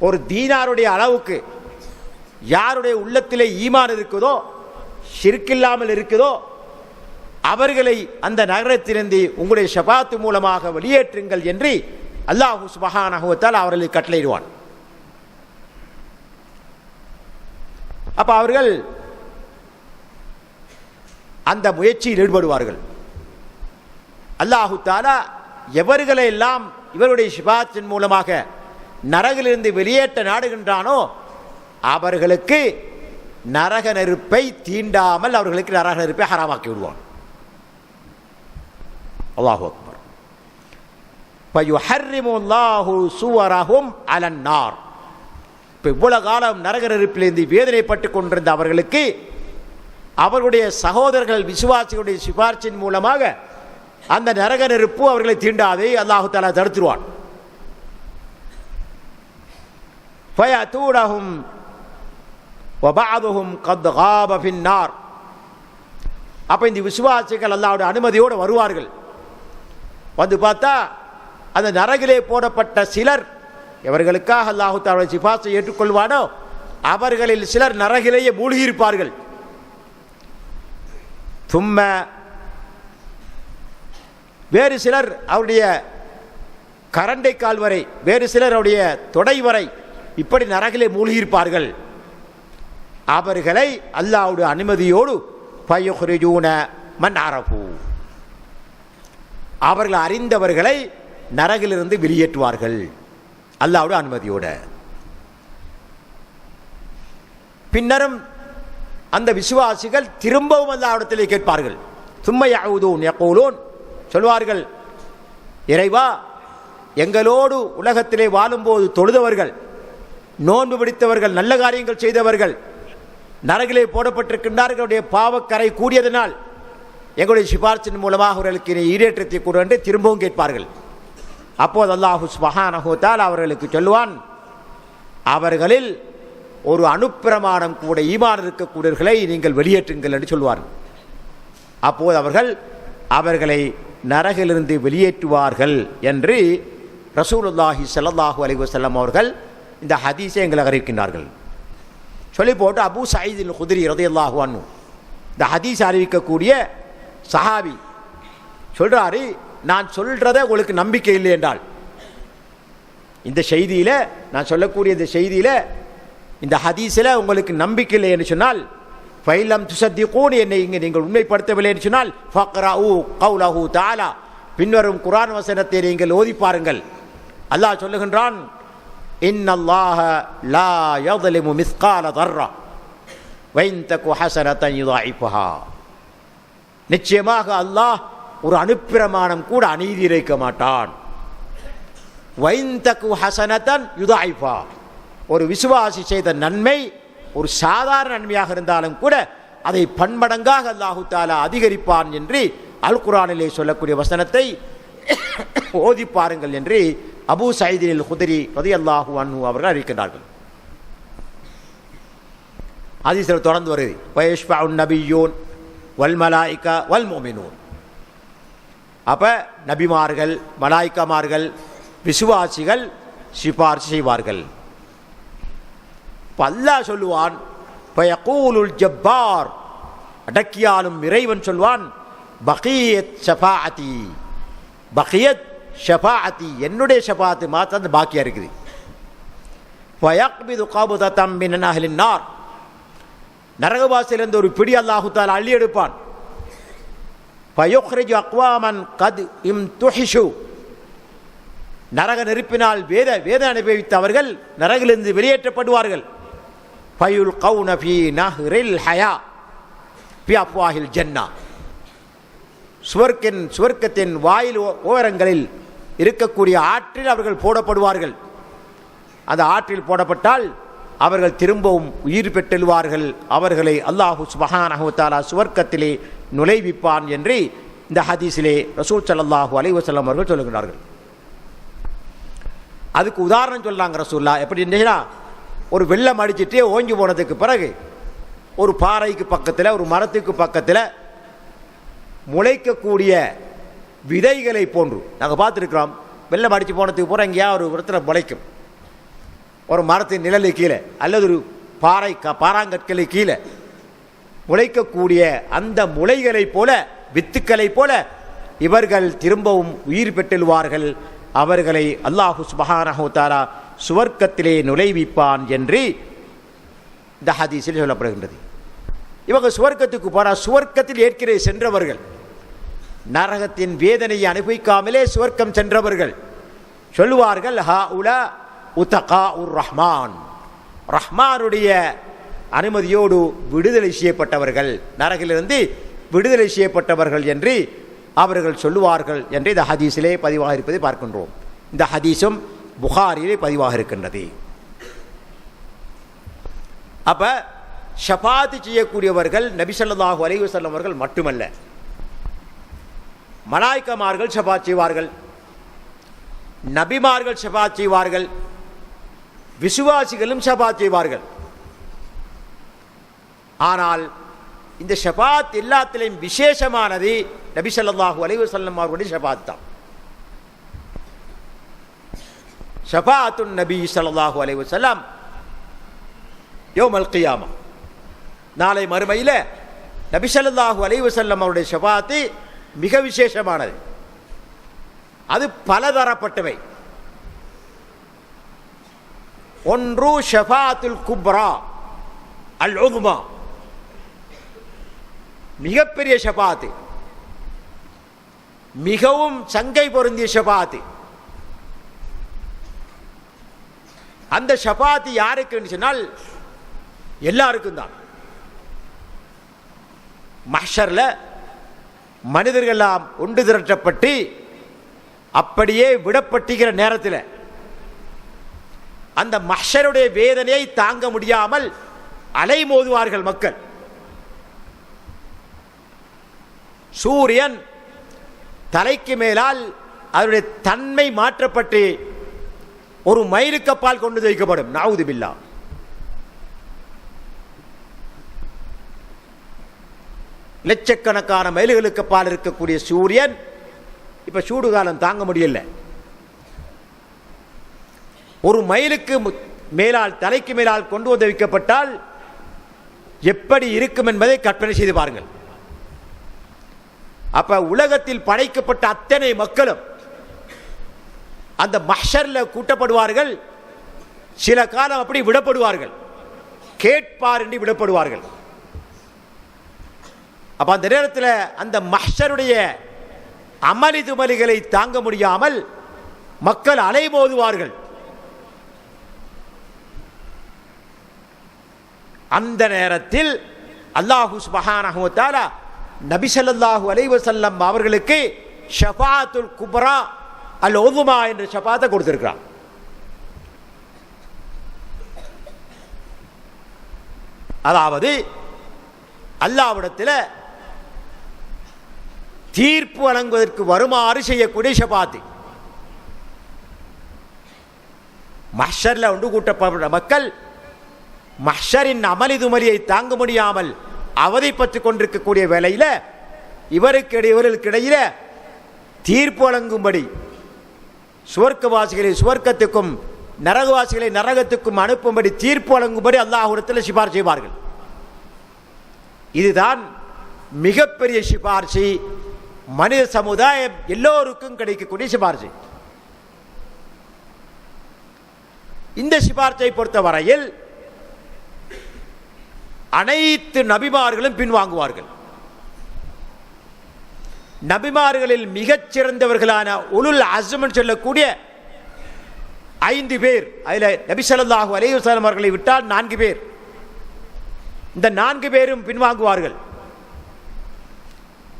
ஒரு தீனாருடைய அளவுக்கு யாருடைய உள்ளத்திலே ஈமான் இருக்குதோ, ஷிர்க் இல்லாமல் இருக்குதோ, அவர்களை அந்த நகரத்திலிருந்து உங்களுடைய ஷஃபாத் மூலமாக வெளியேற்றுங்கள் என்று அல்லாஹு சுப்ஹானஹு வ தஆலா அவர்களுக்கு கட்டளையிடுவான். அப்ப அவர்கள் அந்த முயற்சியில் ஈடுபடுவார்கள். அல்லாஹு தஆலா எவர்களை எல்லாம் இவருடைய ஷஃபாத்தின் மூலமாக நரகிலிருந்து வெளியேற்ற நாடுகின்றானோ அவர்களுக்கு நரக நெருப்பை தீண்டாமல் அவர்களுக்கு நரக நெருப்பை ஹராமாக்கி விடுவான். அல்லாஹு அக்பர். ஃபயுஹர்ரிமு அல்லாஹு சுவரஹும் அலன் நார். இப்போ இவ்வளவு காலம் நரக நெருப்பிலிருந்து வேதனைப்பட்டு கொண்டிருந்த அவர்களுக்கு அவர்களுடைய சகோதரர்கள் விசுவாசிகளுடைய சிபார்சின் மூலமாக அந்த நரக நெருப்பு அவர்களை தீண்டாதே அல்லாஹு தஆலா தடுத்துருவான். ஃபயதூனஹும் வபஅதுஹும் கத் காப ஃபின் நார். அப்ப இந்த விசுவாசிகள் அல்லாஹ்வுடைய அனுமதியோடு வருவார்கள். வந்து பார்த்தா அந்த நரகிலே போடப்பட்ட சிலர், எவர்களுக்காக அல்லாஹு தஆலா சிபார்சை ஏற்றுக்கொள்வானோ அவர்களில் சிலர் நரகிலேயே மூழ்கியிருப்பார்கள். சும்ம வேறு சிலர் அவருடைய கரண்டை கால் வரை, வேறு சிலர் அவருடைய தொடை வரை இப்படி நரகிலே மூழ்கியிருப்பார்கள். அவர்களை அல்லாஹ்வுடைய அனுமதியோடு ஃபயுஹ்ரிஜூன மன் அரஃபு, அவர்கள் அறிந்தவர்களை நரகிலிருந்து வெளியேற்றுவார்கள் அல்லாஹ்வுடைய அனுமதியோடு. பின்னரும் அந்த விசுவாசிகள் திரும்பவும் அல்லாஹ்விடத்திலே கேட்பார்கள். சும்ம யஊதூன் யகூலூன், சொல்வார்கள், இறைவா, எங்களோடு உலகத்திலே வாழும்போது தொழுதவர்கள், நோன்பு பிடித்தவர்கள், நல்ல காரியங்கள் செய்தவர்கள் நரகிலே போடப்பட்டிருக்கின்றார்களுடைய பாவக்கரை கூடியதனால் எங்களுடைய சிபார்சின் மூலமாக அவர்களுக்கு ஈடேற்றத்தை கூற என்று திரும்பவும் கேட்பார்கள். அப்போது அல்லாஹு சுப்ஹானஹு வ தஆலா அவர்களுக்கு சொல்லுவான், அவர்களில் ஒரு அனுப்பிரமாணம் கூட ஈமான் இருக்கக்கூடியவர்களை நீங்கள் வெளியேற்றுங்கள் என்று சொல்வார்கள். அப்போது அவர்கள் அவர்களை நரகிலிருந்து வெளியேற்றுவார்கள் என்று ரசூலுல்லாஹி ஸல்லல்லாஹு அலைஹி வஸல்லம் அவர்கள் இந்த ஹதீஸை எங்களுக்கு அறிவிக்கின்றார்கள். சொல்லி போட்டு அபூ சயீத் அல் குத்ரி ரலியல்லாஹு அன்ஹு, இந்த ஹதீஸ் அறிவிக்கக்கூடிய சஹாபி சொல்றாரு, நான் சொல்றத உங்களுக்கு நம்பிக்கை இல்லை என்றால், இந்த செய்தியில நான் சொல்லக்கூடிய இந்த செய்தியில இந்த ஹதீஸில் உங்களுக்கு நம்பிக்கை இல்லை என்று சொன்னால், ஃபைலம் துஸத்திகூன், என்னை இங்கே நீங்கள் உண்மைப்படுத்தவில்லை என்று சொன்னால், ஃபக்ரஊ கௌலஹு தஆலா, பின்வரும் குர்ஆன் வசனத்தை நீங்கள் ஓதி பாருங்கள். அல்லாஹ் சொல்லுகின்றான், இன்னல்லாஹ லா யظ்லிமு மிஸ்கால தர்ரா வ இன் தகு ஹஸனத்தன் யுضாஇஃபஹா, நிச்சயமாக அல்லாஹ் ஒரு அணுப்பிரமாணம் கூட அநீதி இழைக்க மாட்டான். வ இன் தகு ஹஸனத்தன் யுضாஇஃபஹா, ஒரு விசுவாசி செய்த நன்மை ஒரு சாதாரண நன்மையாக இருந்தாலும் கூட அதை பன்மடங்காக அல்லாஹு தஆலா அதிகரிப்பான் என்று அல் குர்ஆனிலே சொல்லக்கூடிய வசனத்தை ஓதி பாருங்கள் என்று அபூ சயீத் அல் குத்ரி ரலியல்லாஹு அன்ஹு அவர்கள் அறிவிக்கின்றார்கள். ஹதீஸில் தொடர்ந்து வருகிறது, வயஷ்ஃபஉன் நபிய்யூன் வல் மலாயிகா வல் முஃமினூன். அப்ப நபிமார்கள், மலாயிகாமார்கள், விசுவாசிகள் சிபாரிசு செய்வார்கள். அல்லாஹ் சொல்லுவான், ஃபயகூலுல் ஜப்பார், அடக்கியாலும் இறைவன் சொல்வான், பகியத் ஷஃபாஅத்தி, பகியத் ஷஃபாஅத்தி, என்னுடைய ஷஃபாஅத் மாத்திரம் பாக்கியா இருக்குது. ஃபயக்பிது கப்ததம் மின் அஹ்லின் நார், நரகவாசியிலிருந்து ஒரு பிடி அல்லாஹு தஆலா அள்ளி எடுப்பான். ஃபயுக்ரிஜு அக்வாமன் கத் இம்துஹிஷு, நரக நெருப்பினால் வேதனை அனுபவித்தவர்கள் நரகிலிருந்து வெளியேற்றப்படுவார்கள். ஃபயுல்கௌன ஃபீ நஹ்ரில் ஹயா ஃபீ அஃப்வாஹில் ஜன்னா, சுவர்க்கத்தின் வாயில் ஓரங்களில் இருக்கக்கூடிய ஆற்றில் அவர்கள் போடப்படுவார்கள். அந்த ஆற்றில் போடப்பட்டால் அவர்கள் திரும்பவும் உயிர் பெற்றெழுவார்கள். அவர்களை அல்லாஹு சுப்ஹானஹு வ தஆலா சுவர்க்கத்திலே நுழைவிப்பான் என்று இந்த ஹதீஸிலே ரசூல் ஸல்லல்லாஹு அலைஹி வஸல்லம் அவர்கள் சொல்லுகிறார்கள். அதுக்கு உதாரணம் சொல்றாங்க ரசூலுல்லாஹ். எப்படி இருந்துச்சுன்னா, ஒரு வெள்ளம் அடிச்சுட்டு ஓங்கி போனதுக்கு பிறகு ஒரு பாறைக்கு பக்கத்தில், ஒரு மரத்துக்கு பக்கத்தில் முளைக்கக்கூடிய விதைகளை போன்று நாங்கள் பார்த்துருக்கிறோம். வெள்ளம் அடித்து போனதுக்கு பிறகு எங்கேயா ஒரு இடத்துல முளைக்கும், ஒரு மரத்தின் நிழலு கீழே அல்லது ஒரு பாறாங்கற்களை கீழே முளைக்கக்கூடிய அந்த முளைகளை போல, வித்துக்களை போல இவர்கள் திரும்பவும் உயிர் பெற்றெழுவார்கள். அவர்களை அல்லாஹு சுப்ஹானஹு வ தஆலா சுவர்க்கத்திலே நுழைவிப்பான் என்று இந்த ஹதீஸில் சொல்லப்படுகின்றது. இவங்க சுவர்க்கத்துக்கு போறா, சுவர்க்கத்தில் ஏற்கனவே சென்றவர்கள், நரகத்தின் வேதனையை அனுபவிக்காமலே சுவர்க்கம் சென்றவர்கள் சொல்லுவார்கள், ஹாஉலா உத்தகாஉர் ரஹ்மான், ரஹ்மானுடைய அனுமதியோடு விடுதலை செய்யப்பட்டவர்கள், நரகிலிருந்து விடுதலை செய்யப்பட்டவர்கள் என்று அவர்கள் சொல்லுவார்கள் என்று இந்த ஹதீஸிலே பதிவாக இருப்பதை பார்க்கின்றோம். இந்த ஹதீஸும் புகாரிலே பதிவாக இருக்கின்றது. அப்ப ஷஃபாத் செய்யக்கூடியவர்கள் நபி ஸல்லல்லாஹு அலைஹி வஸல்லம் அவர்கள் மட்டுமல்ல, மலாயிகமார்கள் ஷஃபாத் செய்வார்கள், நபிமார்கள் ஷஃபாத் செய்வார்கள், விசுவாசிகளும் ஷஃபாத் செய்வார்கள். ஆனால் இந்த ஷஃபாத் எல்லாத்திலையும் விசேஷமானது நபி ஸல்லல்லாஹு அலைஹி வஸல்லம் அவர்களுடைய ஷஃபாத் தான். ஷஃபாத்துன் நபி ஸல்லல்லாஹு அலைஹி வஸல்லம் யௌமல் கியாமா, நாளை மறுமையில் நபி ஸல்லல்லாஹு அலைஹி வஸல்லம் அவருடைய ஷஃபாத் மிக விசேஷமானது. அது பலதரப்பட்டவை. ஒன்று ஷஃபாத்துல் குப்ரா அல் உத்மா, மிகப்பெரிய ஷஃபாத், மிகவும் சங்கை பொருந்திய ஷஃபாத். அந்த ஷஃபாத் யாருக்கு சொன்னால் எல்லாருக்கும் தான். மஹ்ஷர்ல மனிதர்கள் எல்லாம் ஒன்று திரட்டப்பட்டு அப்படியே விடப்பட்டுகிற நேரத்தில் அந்த மஹ்ஷருடைய வேதனையை தாங்க முடியாமல் அலைமோதுவார்கள் மக்கள். சூரியன் தலைக்கு மேலால் அதனுடைய தன்மை மாற்றப்பட்டு ஒரு மைலுக்கு அப்பால் கொண்டு வைக்கப்படும். நஊது பில்லாஹ். லட்சக்கணக்கான மைல்களுக்கு அப்பால் இருக்கக்கூடிய சூரியன் இப்ப சூடு காலம் தாங்க முடியல. ஒரு மைலுக்கு மேலால், தலைக்கு மேலால் கொண்டு வந்து வைக்கப்பட்டால் எப்படி இருக்கும் என்பதை கற்பனை செய்து பாருங்கள். அப்ப உலகத்தில் படைக்கப்பட்ட அத்தனை மக்களும் அந்த மஹ்ஷர்ல கூட்டப்படுவார்கள். சில காலம் அப்படி விடப்படுவார்கள், கேட்பார் என்று விடப்படுவார்கள். அப்ப அந்த நேரத்தில் அந்த மஹ்ஷருடைய அமளி துமலிகளை தாங்க முடியாமல் மக்கள் அலைமோதுவார்கள். அந்த நேரத்தில் அல்லாஹு சுப்ஹானஹு வ தஆலா நபி ஸல்லல்லாஹு அலைஹி வஸல்லம் அவர்களுக்கு ஷஃபாஅத்துல் குப்ரா அல் உதுமா என்ற ஷஃபாஅத்தை கொடுத்திருக்கிறார். அதாவது அல்லாஹ்விடத்தில் தீர்ப்பு வழங்குவதற்கு வருமாறு செய்யக்கூடிய ஷஃபாஅத். மஹ்ஷர்ல ஒன்று கூட்டப்பட்ட மக்கள் மஹ்ஷரின் அமளி துமலியை தாங்க முடியாமல் அவதிப்பட்டுக் கொண்டிருக்கக்கூடிய வேளையில் இவர்களுக்கு இடையில தீர்ப்பு வழங்கும்படி சுவர்க்கவாசிகளை சுவர்க்கத்துக்கும் நரகவாசிகளை நரகத்துக்கும் அனுப்பும்படி தீர்ப்பு வழங்கும்படி அல்லாஹ்விடத்தில் சிபாரிசு செய்வார்கள். இதுதான் மிகப்பெரிய சிபாரிசு, மனித சமுதாயம் எல்லோருக்கும் கிடைக்கக்கூடிய சிபாரிசு. இந்த சிபாரிசை பொறுத்த வரையில் அனைத்து நபிமார்களும் பின்வாங்குவார்கள். நபிமார்களில் மிகச் சிறந்தவர்களான உலுல் அஸ்ம் சொல்லக்கூடிய 5 பேர், அதில் நபி ஸல்லல்லாஹு அலைஹி வஸல்லம் அவர்களை விட்டால் 4 பேர், இந்த 4 பேரும் பின்வாங்குவார்கள்.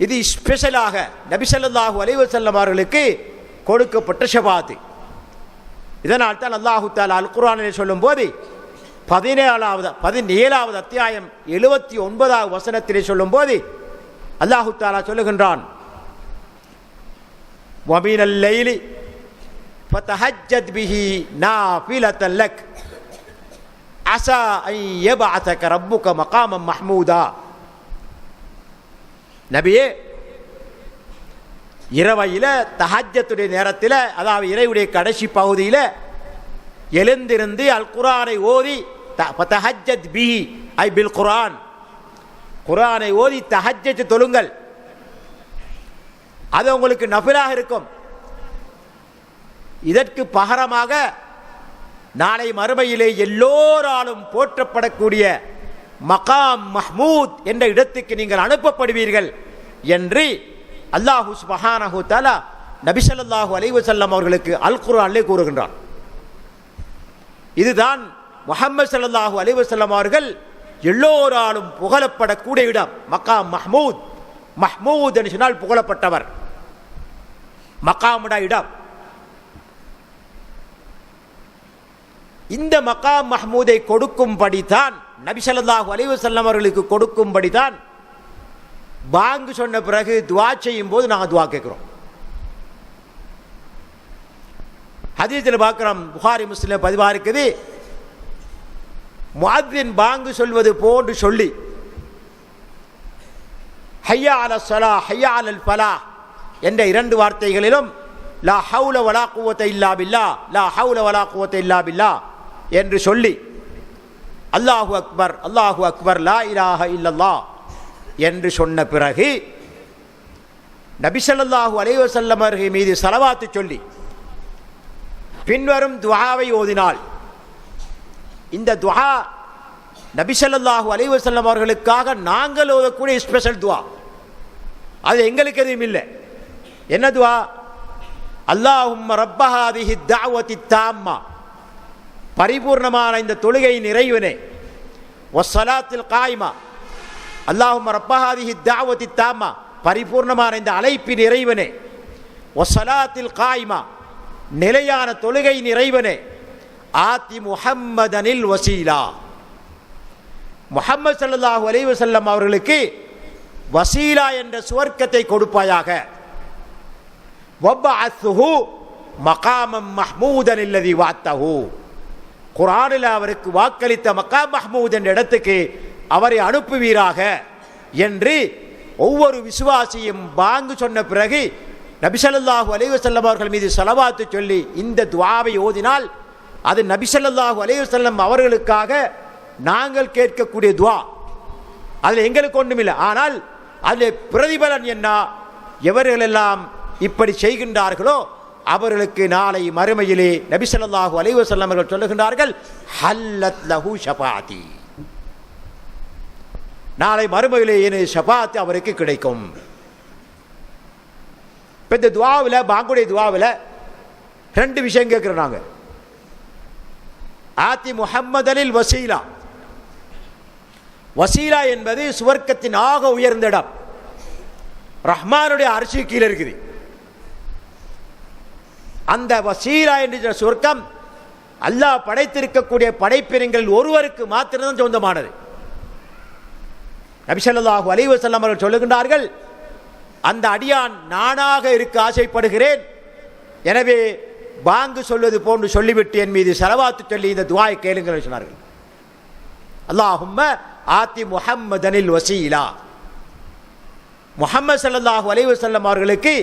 இது ஸ்பெஷலாக நபி ஸல்லல்லாஹு அலைஹி வஸல்லம் அவர்களுக்கு கொடுக்கப்பட்ட ஷஃபாஅத். இதனால் தான் அல்லாஹு தஆலா அல் குர்ஆனில் சொல்லும்போது 17வது அத்தியாயம் 79வது வசனத்திலே சொல்லும்போது அல்லாஹு தஆலா சொல்லுகின்றான், வமினல் லைலி ஃபதஹஜ்ஜத் பிஹி நாஃபிலத்தன் லக் அஸா அன் யபஅஸக ரப்புக மகாமம் மஹ்மூதா. நபியே, இரவையில் தஹஜ்ஜத்துடைய நேரத்தில், அதாவது இரவுடைய கடைசி பகுதியில் எழுந்திருந்து அல் குர்ஆனை ஓதி ஃபதஹஜ்ஜத் பிஹி ஐ பில் குர்ஆன், குர்ஆனை ஓதி தஹஜ்ஜத் தொழுங்கள், அது உங்களுக்கு நஃபிலாக இருக்கும். இதற்கு பகரமாக நாளை மறுமையிலே எல்லோராலும் போற்றப்படக்கூடிய மகாம் மஹ்மூத் என்ற இடத்துக்கு நீங்கள் அனுப்பப்படுவீர்கள் என்று அல்லாஹு சுப்ஹானஹு வ தஆலா நபி ஸல்லல்லாஹு அலைஹி வஸல்லம் அவர்களுக்கு அல் குர்ஆனிலே கூறுகின்றார். இதுதான் முஹம்மது ஸல்லல்லாஹு அலைஹி வஸல்லம் அவர்கள் எல்லோராலும் புகழப்படக்கூடிய இடம் மகாம் மஹ்மூத். மஹ்மூத் என்று சொன்னால் புகழப்பட்டவர், மகாமுடைய இடம். இந்த மகாம் மஹ்மூதை கொடுக்கும்படிதான் நபி ஸல்லல்லாஹு அலைஹி வஸல்லம் அவர்களுக்கு கொடுக்கும்படிதான் பாங்கு சொன்ன பிறகு துஆ செய்யும் போது நாங்கள் துஆ கேட்கிறோம். ஹதீஸில் பார்க்கிறோம், புகாரி முஸ்லிம் பதிவா இருக்குது, முஅத்தின் பாங்கு சொல்வது போன்று சொல்லி ஹய்யா அலஸ் ஸலாஹ் ஹய்யா அலல் ஃபலாஹ் என்ற 2 வார்த்தைகளிலும் லா ஹவுல வலா குவத இல்லா பில்லாஹ் லா ஹவுல வலா குவத இல்லா பில்லாஹ் என்று சொல்லி அல்லாஹு அக்பர் அல்லாஹு அக்பர் லா இலாஹ இல்லல்லாஹ் என்று சொன்ன பிறகு நபி ஸல்லல்லாஹு அலைஹி வஸல்லம் அவர்கள் மீது ஸலவாத்து சொல்லி பின்வரும் துஆவை ஓதினால், இந்த துஆ நபி ஸல்லல்லாஹு அலைஹி வஸல்லம் அவர்களுக்காக நாங்கள் ஓதக்கூடிய ஸ்பெஷல் துஆ, அது எங்களுக்கு எதுவும் இல்லை. என்ன துஆ? அல்லாஹும்ம ரப்ப ஹாதிஹி தஅவத்தி தாம்மா, பரிபூர்ணமான இந்த தொழுகையின் இறைவனே, வஸ்ஸலாத்தில் காயிமா, அல்லாஹும்ம ரப்ப ஹாதிஹி தஅவத்தி தாம்மா, பரிபூர்ணமான இந்த அழைப்பின் இறைவனே, வஸ்ஸலாத்தில் காயிமா, நிலையான தொழுகையின் இறைவனே, ஆதி முஹம்மதனில் வசீலா, முஹம்மது ஸல்லல்லாஹு அலைஹி வஸல்லம் அவர்களுக்கு வசீலா என்ற சுவர்க்கத்தை கொடுப்பாயாக, வபஅத்ஹு மகாமம் மஹ்மூதன் அல்லதி வஅத்தஹு, குர்ஆனில் அவருக்கு வாக்களித்த மகாம் மஹ்மூத் என்ற இடத்துக்கு அவரை அனுப்புவீராக என்று ஒவ்வொரு விசுவாசியும் பாங்கு சொன்ன பிறகு நபி ஸல்லல்லாஹு அலைஹி வஸல்லம் அவர்கள் மீது ஸலவாத்து சொல்லி இந்த துஆவை ஓதினால் அது நபி ஸல்லல்லாஹு அலைஹி வஸல்லம் அவர்களுக்காக நாங்கள் கேட்கக்கூடிய துஆ. அதில் எங்களுக்கு ஒன்றுமில்லை, ஆனால் அதில் பிரதிபலன் என்ன? எவர்களெல்லாம் இப்படி செய்கின்றார்களோ அவர்களுக்கு நாளை மறுமையிலே நபி ஸல்லல்லாஹு அலைஹி வஸல்லம் அவர்கள் சொல்லுகின்றார்கள் ஹல்லத் லஹு ஷஃபாஅத்தி, நாளை மறுமையிலே எனது ஷஃபாஅத் அவருக்கு கிடைக்கும். இப்போ இந்த துஆவில், பாங்குடைய துஆவில் ரெண்டு விஷயம் கேட்குறாங்க. ஆத்தி முஹம்மதனில் வசீலா, வசீலா என்பது சுவர்க்கத்தின் ஆக உயர்ந்த இடம், ரஹ்மானுடைய அரிசி கீழே இருக்குது. அந்த வசீலா என்ற சொர்க்கம் அல்லாஹ் படைத்திருக்கக்கூடிய படைப்பினங்களில் ஒருவருக்கு மாத்திரம்தான் சொந்தமானது. நபி ஸல்லல்லாஹு அலைஹி வஸல்லம் அவர்கள் சொல்லுகின்றார்கள், அந்த அடியான் நானாக இருக்க ஆசைப்படுகிறேன், எனவே பாங்கு சொல்வது போன்று சொல்லிவிட்டு என் மீது ஸலவாத்து சொல்லி இந்த துஆவை கேளுங்கள் சொன்னார்கள். அல்லாஹும்ம ஆத்தி முஹம்மதனில் வசீலா, முஹம்மது ஸல்லல்லாஹு அலைஹி வஸல்லம் அவர்களுக்கு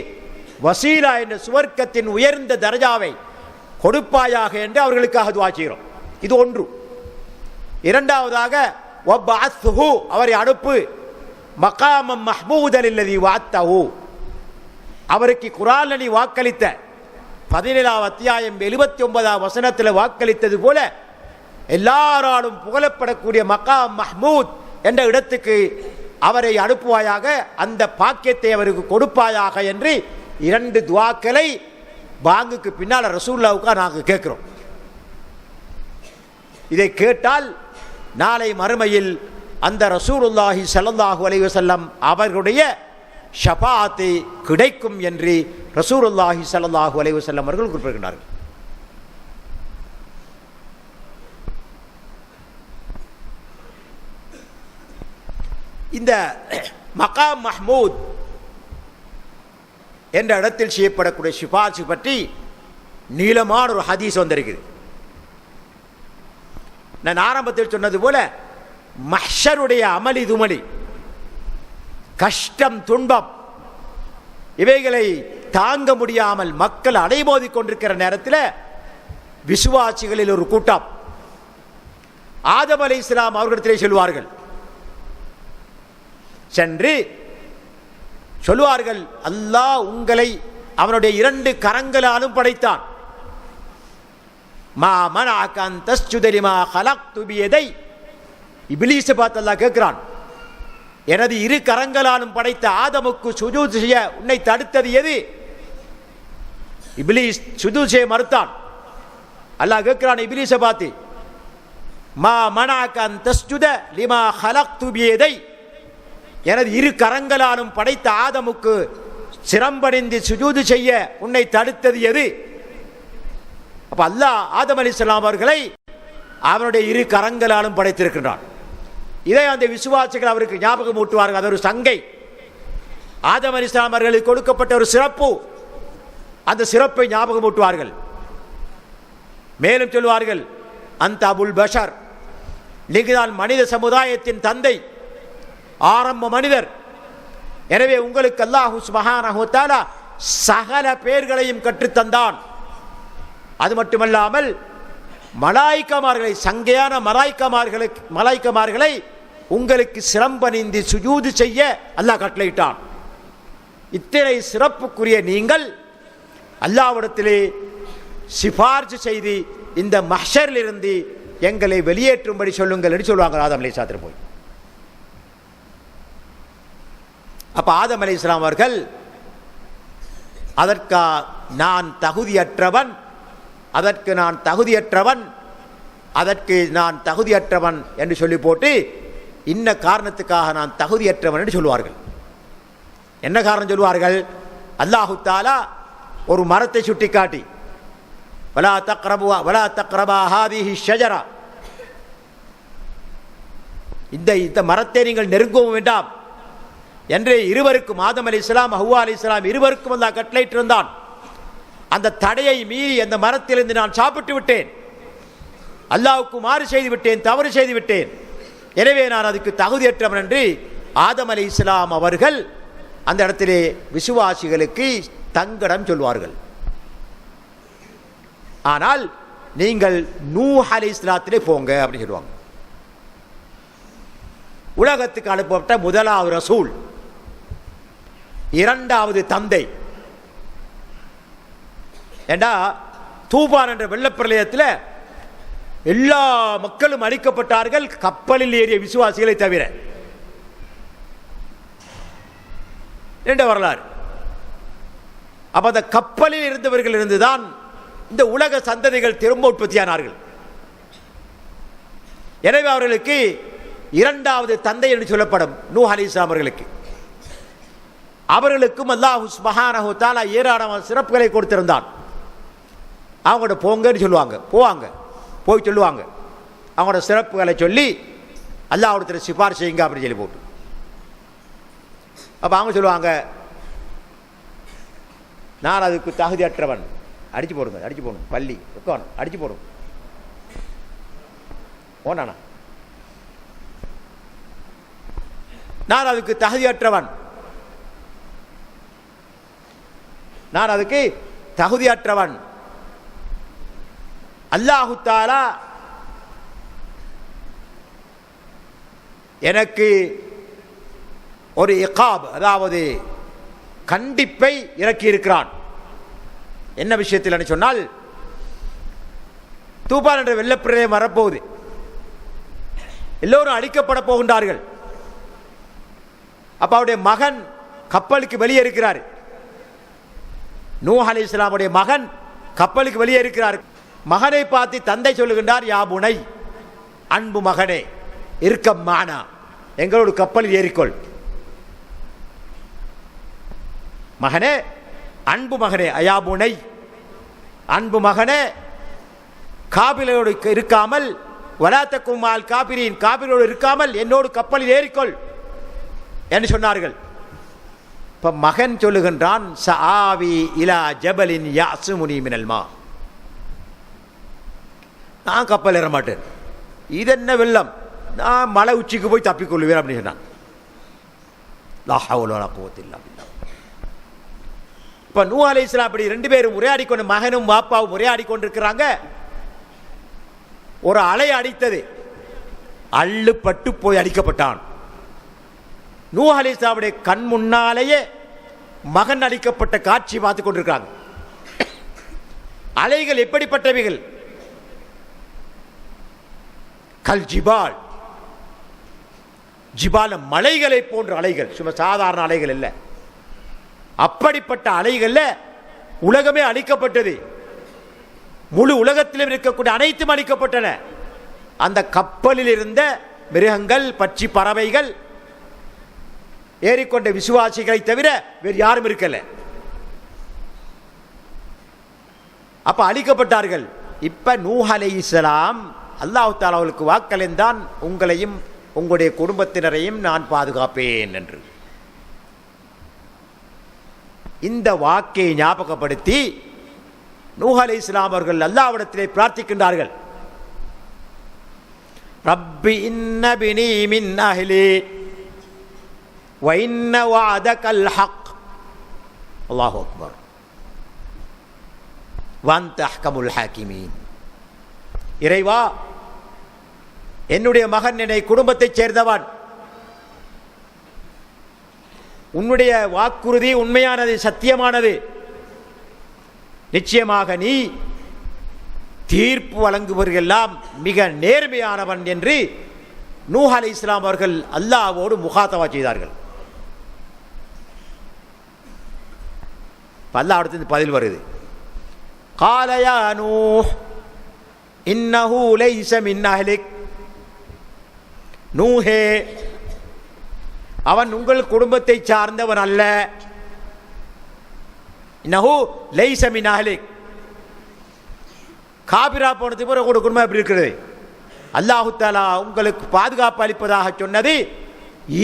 வசீலா என்ற சுவர்க்கத்தின் உயர்ந்த தரஜாவை கொடுப்பாயாக என்று அவர்களுக்காக துஆ செய்கிறோம். இது ஒன்று. இரண்டாவதாக வபஅத்ஹு, அவரை அனுப்பு, மகாமம் மஹ்மூதன் அல்லதி வஅத்தஹு, அவருக்கு குர்ஆனில் நீ வாக்களித்த 17ஆம் அத்தியாயம் 79ஆம் வசனத்தில் வாக்களித்தது போல எல்லாராலும் புகழப்படக்கூடிய மகாம் மஹ்மூத் என்ற இடத்துக்கு அவரை அனுப்புவாயாக, அந்த பாக்கியத்தை அவருக்கு கொடுப்பாயாக என்று இரண்டு துஆக்களை பாங்குக்கு பின்னால் ரசூலுல்லாஹ்வுக்கு நாங்கள் கேட்கிறோம். இதை கேட்டால் நாளை மறுமையில் அந்த ரசூலுல்லாஹி ஸல்லல்லாஹு அலைஹி வஸல்லம் அவர்களுடைய ஷஃபாஅத் கிடைக்கும் என்று ரசூலுல்லாஹி ஸல்லல்லாஹு அலைஹி வஸல்லம் அவர்கள் குறிப்பிடுகிறார்கள். இந்த மகாம் மஹ்மூத் என்ற இடத்தில் செய்யப்படக்கூடிய ஷிஃபாஅத் பற்றி நீளமான ஒரு ஹதீஸ் வந்திருக்குது. நான் ஆரம்பத்தில் சொன்னது போல மஹ்ஷருடைய அமளி துமளி, கஷ்டம் துன்பம் இவைகளை தாங்க முடியாமல் மக்கள் அலைமோதி கொண்டிருக்கிற நேரத்தில் விசுவாசிகளில் ஒரு கூட்டம் ஆதம் அலைஹிஸ்ஸலாம் அவர்களிடத்திலே செல்வார்கள். சென்று சொல்வார்கள், அல்லாஹ் உங்களை அவனுடைய இரண்டு கரங்களாலும் படைத்தான். மா மனஅக அன் தஸ்ஜுத லிமா ஹலக்து பியதை, இப்லீஸை பார்த்து அல்லாஹ் கேட்கிறான், எனது இரு கரங்களாலும் படைத்த ஆதமுக்கு சுஜூத் செய்ய உன்னை தடுத்தது எது? இப்லீஸ் சுஜூத் செய்ய மறுத்தான். அல்லாஹ் கேட்கிறான் இப்லீஸை பார்த்து, மா மனஅக அன் தஸ்ஜுத லிமா ஹலக்து பியதை, எனது இரு கரங்களாலும் படைத்த ஆதமுக்கு சிரம்பணிந்து சுஜூது செய்ய உன்னை தடுத்தது எது? அப்ப அல்லாஹ் ஆதம் அலைஹிஸ்ஸலாம் அவர்களை அவனுடைய இரு கரங்களாலும் படைத்திருக்கின்றான். இதை அந்த விசுவாசிகள் அவருக்கு ஞாபகம் ஊட்டுவார்கள். அது ஒரு சங்கை, ஆதம் அலைஹிஸ்ஸலாம் அவர்களுக்கு கொடுக்கப்பட்ட ஒரு சிறப்பு. அந்த சிறப்பை ஞாபகம் ஊட்டுவார்கள். மேலும் சொல்வார்கள், அந்த அபுல் பஷர், நீங்கள்தான் மனித சமுதாயத்தின் தந்தை, ஆரம்ப மனிதர். எனவே உங்களுக்கு அல்லாஹ் சுப்ஹானஹு வ தஆலா சகல பெயர்களையும் கற்றுத்தந்தான். அது மட்டுமல்லாமல் மலாய்க்கமார்களை, சங்கையான மலாய்க்கமார்களை உங்களுக்கு சிரம்பணிந்து சுஜூது செய்ய அல்லாஹ் கட்டளையிட்டான். இத்தனை சிறப்புக்குரிய நீங்கள் அல்லாஹ்விடத்திலே சிபார்சு செய்து இந்த மஹ்ஷரில் இருந்து எங்களை வெளியேற்றும்படி சொல்லுங்கள் என்று சொல்லுவாங்க ஆதம் அலைஹிஸ்ஸலாம் போய். அப்ப ஆதம் அலைஹிஸ்ஸலாம் அவர்கள் அதற்கு நான் தகுதியற்றவன், அதற்கு நான் தகுதியற்றவன் என்று சொல்லி போட்டு இன்ன காரணத்துக்காக நான் தகுதியற்றவன் என்று சொல்லுவார்கள். என்ன காரணம் சொல்வார்கள்? அல்லாஹு தஆலா ஒரு மரத்தை சுட்டி காட்டி, வலா தக்ரபா ஹாதிஹி ஷஜரா, இந்த மரத்தை நீங்கள் நெருங்கவும் வேண்டாம் என்று இருவருக்கும், ஆதம் அலைஹிஸ்ஸலாம் ஹவ்வா அலைஹிஸ்ஸலாம் இருவருக்கும் அல்லாஹ் கட்டளையிட்டிருந்தான். அந்த தடையை மீறி அந்த மரத்திலிருந்து நான் சாப்பிட்டு விட்டேன், அல்லாஹ்வுக்கு மாறு செய்து விட்டேன், தவறு செய்து விட்டேன், எனவே நான் அதுக்கு தகுதியற்றவன் என்று ஆதம் அலைஹிஸ்ஸலாம் அவர்கள் அந்த இடத்திலே விசுவாசிகளுக்கு தங்கடம் சொல்வார்கள். ஆனால் நீங்கள் நூஹ் அலைஹிஸ்ஸலாத்திலே போங்க அப்படின்னு சொல்லுவாங்க. உலகத்துக்கு அனுப்பப்பட்ட முதலாவது ரசூல் இரண்டாவது தந்தை. ஏண்டா தூபான் என்ற வெள்ளப்பிரளயத்தில் எல்லா மக்களும் அழிக்கப்பட்டார்கள், கப்பலில் ஏறிய விசுவாசிகளை தவிர. என்ற வரலாறு. அப்ப அந்த கப்பலில் இருந்தவர்கள் இருந்துதான் இந்த உலக சந்ததிகள் திரும்ப உற்பத்தியானார்கள். எனவே அவர்களுக்கு இரண்டாவது தந்தை என்று சொல்லப்படும் நூஹ் அலைஹிஸ்ஸலாம் அவர்களுக்கு. அவர்களுக்கும் அல்லாஹ் சுப்ஹானஹு வ தஆலா ஏராளமான சிறப்புகளை கொடுத்திருந்தான். அவங்களோட போங்கன்னு சொல்லுவாங்க, போவாங்க, போய் சொல்லுவாங்க, அவங்களோட சிறப்புகளை சொல்லி அல்லாஹ்விடத்தில் சிபாரிசு செய்யுங்க அப்படின்னு சொல்லி போட்டு. அப்போ அவங்க சொல்லுவாங்க, நான் அதுக்கு தகுதியற்றவன், அடிச்சு போடுங்க, அடிச்சு போடணும், பள்ளி உட்காணும், அடிச்சு போடும் ஓனானா, நான் அதுக்கு தகுதியற்றவன், நான் அதுக்கு தகுதியற்றவன். அல்லாஹு தஆலா எனக்கு ஒரு இகாப், அதாவது கண்டிப்பை இறக்கி இருக்கிறான். என்ன விஷயத்தில் சொன்னால், தூபான் என்ற வெள்ளப்பிரளயம் வரப்போகுது, எல்லோரும் அழிக்கப்பட போகின்றார்கள். அப்ப அவருடைய மகன் கப்பலுக்கு வெளியே இருக்கிறார். நூஹ் அலைஹிஸ்ஸலாமுடைய மகன் கப்பலுக்கு வெளியே இருக்கிறார். மகனை பார்த்து தந்தை சொல்லுகின்றார், யா புனை, அன்பு மகனே, இருக்கம் மானா, எங்களோடு கப்பலில் ஏறிக்கொள். மகனே, அன்பு மகனே, அயா புனை, அன்பு மகனே, காபிலோடு இருக்காமல், வலாத்தக்கும் மால் காபிரின், காபிரோடு இருக்காமல் என்னோடு கப்பலில் ஏறிக்கொள் என்று சொன்னார்கள். இப்ப மகன் சொல்லுகின்றான், சஆவி இலா ஜபலின் யாசுமுனி மினல் மா, நான் கப்பல் ஏற மாட்டேன், இது என்ன வெள்ளம், நான் மலை உச்சிக்கு போய் தப்பிக்கொள்வேன் அப்படின்னு சொன்னான். லா ஹவ்ல வலா குவத்த இல்லா பில்லாஹ். இப்ப நூஹ் அலைஹிஸ்ஸலாம் அப்படி ரெண்டு பேரும் உரையாடி கொண்டு, மகனும் வாப்பாவும் உரையாடி கொண்டிருக்கிறாங்க. ஒரு அலை அடித்தது, அள்ளுப்பட்டு போய் அடிக்கப்பட்டான். நூஹ் அலைஹிஸ்ஸலாமுடைய கண் முன்னாலேயே மகன் அடிக்கப்பட்ட காட்சி பார்த்து கொண்டிருக்கிறாங்க. அலைகள் எப்படிப்பட்டவைகள்? கல் ஜிபால், ஜிபால மலைகளை போன்ற அலைகள், சும்மா சாதாரண அலைகள் இல்லை. அப்படிப்பட்ட அலைகள்ல உலகமே அழிக்கப்பட்டது. முழு உலகத்திலும் இருக்கக்கூடிய அனைத்தும் அழிக்கப்பட்டன. அந்த கப்பலில் இருந்த மிருகங்கள், பட்சி, பறவைகள், ஏறிக்கொண்ட விசுவாசிகளை தவிர வேறு யாரும் இருக்கல. அப்ப அழிக்கப்பட்டார்கள். இப்ப நூஹ் அலைஹிஸ்ஸலாம் அல்லாஹ் தஆலா அவர்களுக்கு வாக்களித்தான், உங்களையும் உங்களுடைய குடும்பத்தினரையும் நான் பாதுகாப்பேன் என்று. இந்த வாக்கை ஞாபகப்படுத்தி நூஹ் அலைஹிஸ்ஸலாம் அவர்கள் அல்லாஹ்விடத்திலே பிரார்த்திக்கின்றார்கள், ரப்பி இன்ன பினி மின் அஹ்லி வ இன்ன வஅதகல் ஹக், அல்லாஹு அக்பர், வ அன்த அஹ்கமுல் ஹாகிமீன். இறைவா, என்னுடைய மகன் என்னை குடும்பத்தைச் சேர்ந்தவன், உன்னுடைய வாக்குறுதி உண்மையானது, சத்தியமானது, நிச்சயமாக நீ தீர்ப்பு வழங்குவவர்களெல்லாம் மிக நேர்மையானவன் என்று நூஹ் அலைஹிஸ்ஸலாம் அவர்கள் அல்லாஹ்வோடு முகாத்தவா செய்தார்கள். அல்லாஹ்விடத்திலிருந்து பதில் வருது, கால யா நூஹ் இன்னஹு லைஸ மின் அஹ்லிக், நூஹே, அவன் உங்கள் குடும்பத்தை சார்ந்தவன் அல்ல. இன்னஹு லைஸ மின் அஹ்லிக், காபிரா போனது பிறகு ஒரு குடும்பம் எப்படி இருக்கிறது? அல்லாஹு தஆலா உங்களுக்கு பாதுகாப்பு அளிப்பதாக சொன்னது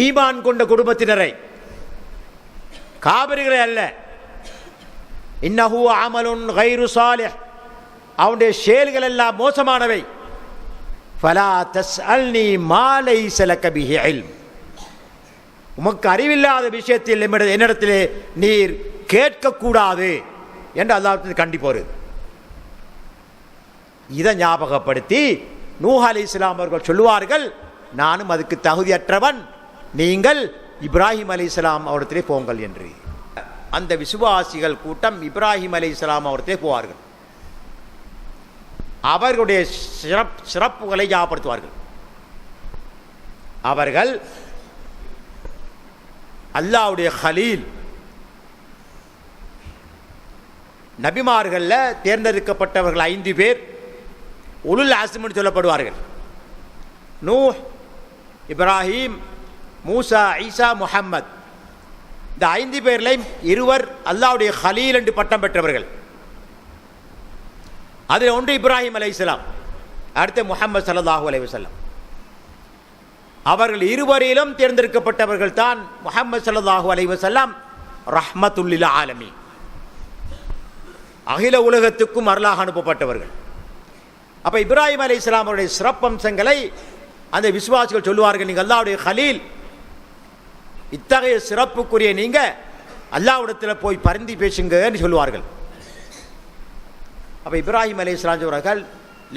ஈமான் கொண்ட குடும்பத்தினரை, காபிர்களை அல்ல. இன்னஹு அமலுன் கைரு சாலிஹ், அவனுடைய செயல்கள் எல்லாம் மோசமானவை. ஃபலா தஸ்அல்னி மா லைஸ லக பிஹி இல்ம், உமக்கு அறிவில்லாத விஷயத்தில் என்னிடத்திலே நீர் கேட்கக்கூடாது என்று அல்லாஹ் கண்டிப்பார். இதை ஞாபகப்படுத்தி நூஹ் அலைஹிஸ்ஸலாம் அவர்கள் சொல்லுவார்கள், நானும் அதுக்கு தகுதியற்றவன், நீங்கள் இப்ராஹிம் அலைஹிஸ்ஸலாம் அவரிடத்திலே போங்கள் என்று. அந்த விசுவாசிகள் கூட்டம் இப்ராஹிம் அலைஹிஸ்ஸலாம் அவர்கிட்ட போவார்கள். அவர்களுடைய சிறப்புகளை ஞாபகப்படுத்துவார்கள். அவர்கள் அல்லாஹ்வுடைய கலீல், நபிமார்களில் தேர்ந்தெடுக்கப்பட்டவர்கள் 5 பேர் உலுல் அஸ்ம்னு சொல்லப்படுவார்கள். நூஹ், இப்ராஹிம், மூசா, ஈசா, முஹம்மத். இந்த 5 பேர்லையும் 2 அல்லாஹ்வுடைய கலீல் என்று பட்டம் பெற்றவர்கள். அதில் ஒன்று இப்ராஹிம் அலைஹிஸ்ஸலாம், அடுத்து முஹம்மது ஸல்லல்லாஹு அலைஹி வஸல்லம். அவர்கள் 2 தேர்ந்தெடுக்கப்பட்டவர்கள் தான் முஹம்மது ஸல்லல்லாஹு அலைஹி வஸல்லம் ரஹ்மத்துல் லில் ஆலமீன், அகில உலகத்துக்கும் அருளாக அனுப்பப்பட்டவர்கள். அப்ப இப்ராஹிம் அலைஹிஸ்ஸலாம் அவருடைய சிறப்பம்சங்களை அந்த விசுவாசிகள் சொல்லுவார்கள். நீங்கள் அல்லாஹ்வுடைய கலீல், இத்தகைய சிறப்புக்குரிய நீங்க அல்லாஹ்விடத்தில் போய் பரிந்து பேசுங்கன்னு சொல்லுவார்கள். அப்ப இப்ராஹிம் அலைஹிஸ்ஸலாம் சொல்றார்கள்,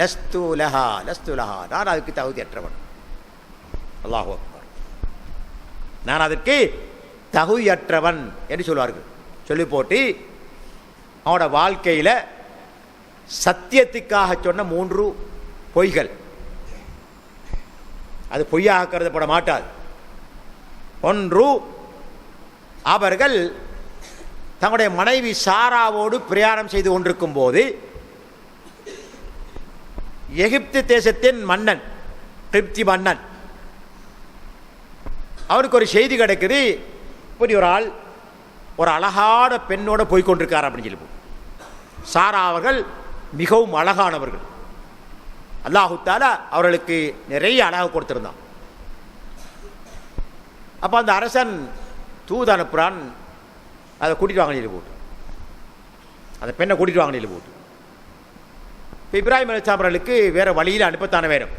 லஸ்து லஹா லஸ்து லஹா, நான் அதுக்கு தகுதியற்றவன். அல்லாஹு அக்பர், நான் அதற்கு தகுதியற்றவன் என்று சொல்வார்கள். சொல்லி போட்டு அவனோட வாழ்க்கையில் சத்தியத்துக்காக சொன்ன 3 பொய்கள், அது பொய்யாக கருதப்பட மாட்டாது. ஒன்று, அவர்கள் தங்களுடைய மனைவி சாராவோடு பிரயாணம் செய்து கொண்டிருக்கும் போது எகிப்து தேசத்தின் மன்னன், கிப்தி மன்னன், அவருக்கு ஒரு செய்தி கிடைக்குது, இப்படி ஒரு ஆள் ஒரு அழகான பெண்ணோட போய்கொண்டிருக்கார் அப்படின்னு சொல்லி. சாரா அவர்கள் மிகவும் அழகானவர்கள். அல்லாஹு தஆலா அவர்களுக்கு நிறைய அழகு கொடுத்திருந்தான். அப்போ அந்த அரசன் தூது அனுப்புறான், அதை கூட்டிட்டு வாங்க சொல்லி போட்டு, அந்த பெண்ணை கூட்டிட்டு வாங்க சொல்லி போட்டு. இப்போ இப்ராஹிம் அலைஹிஸ்ஸலாம் அவர்களுக்கு வேற வழியில் அனுப்பத்தானே வேணும்,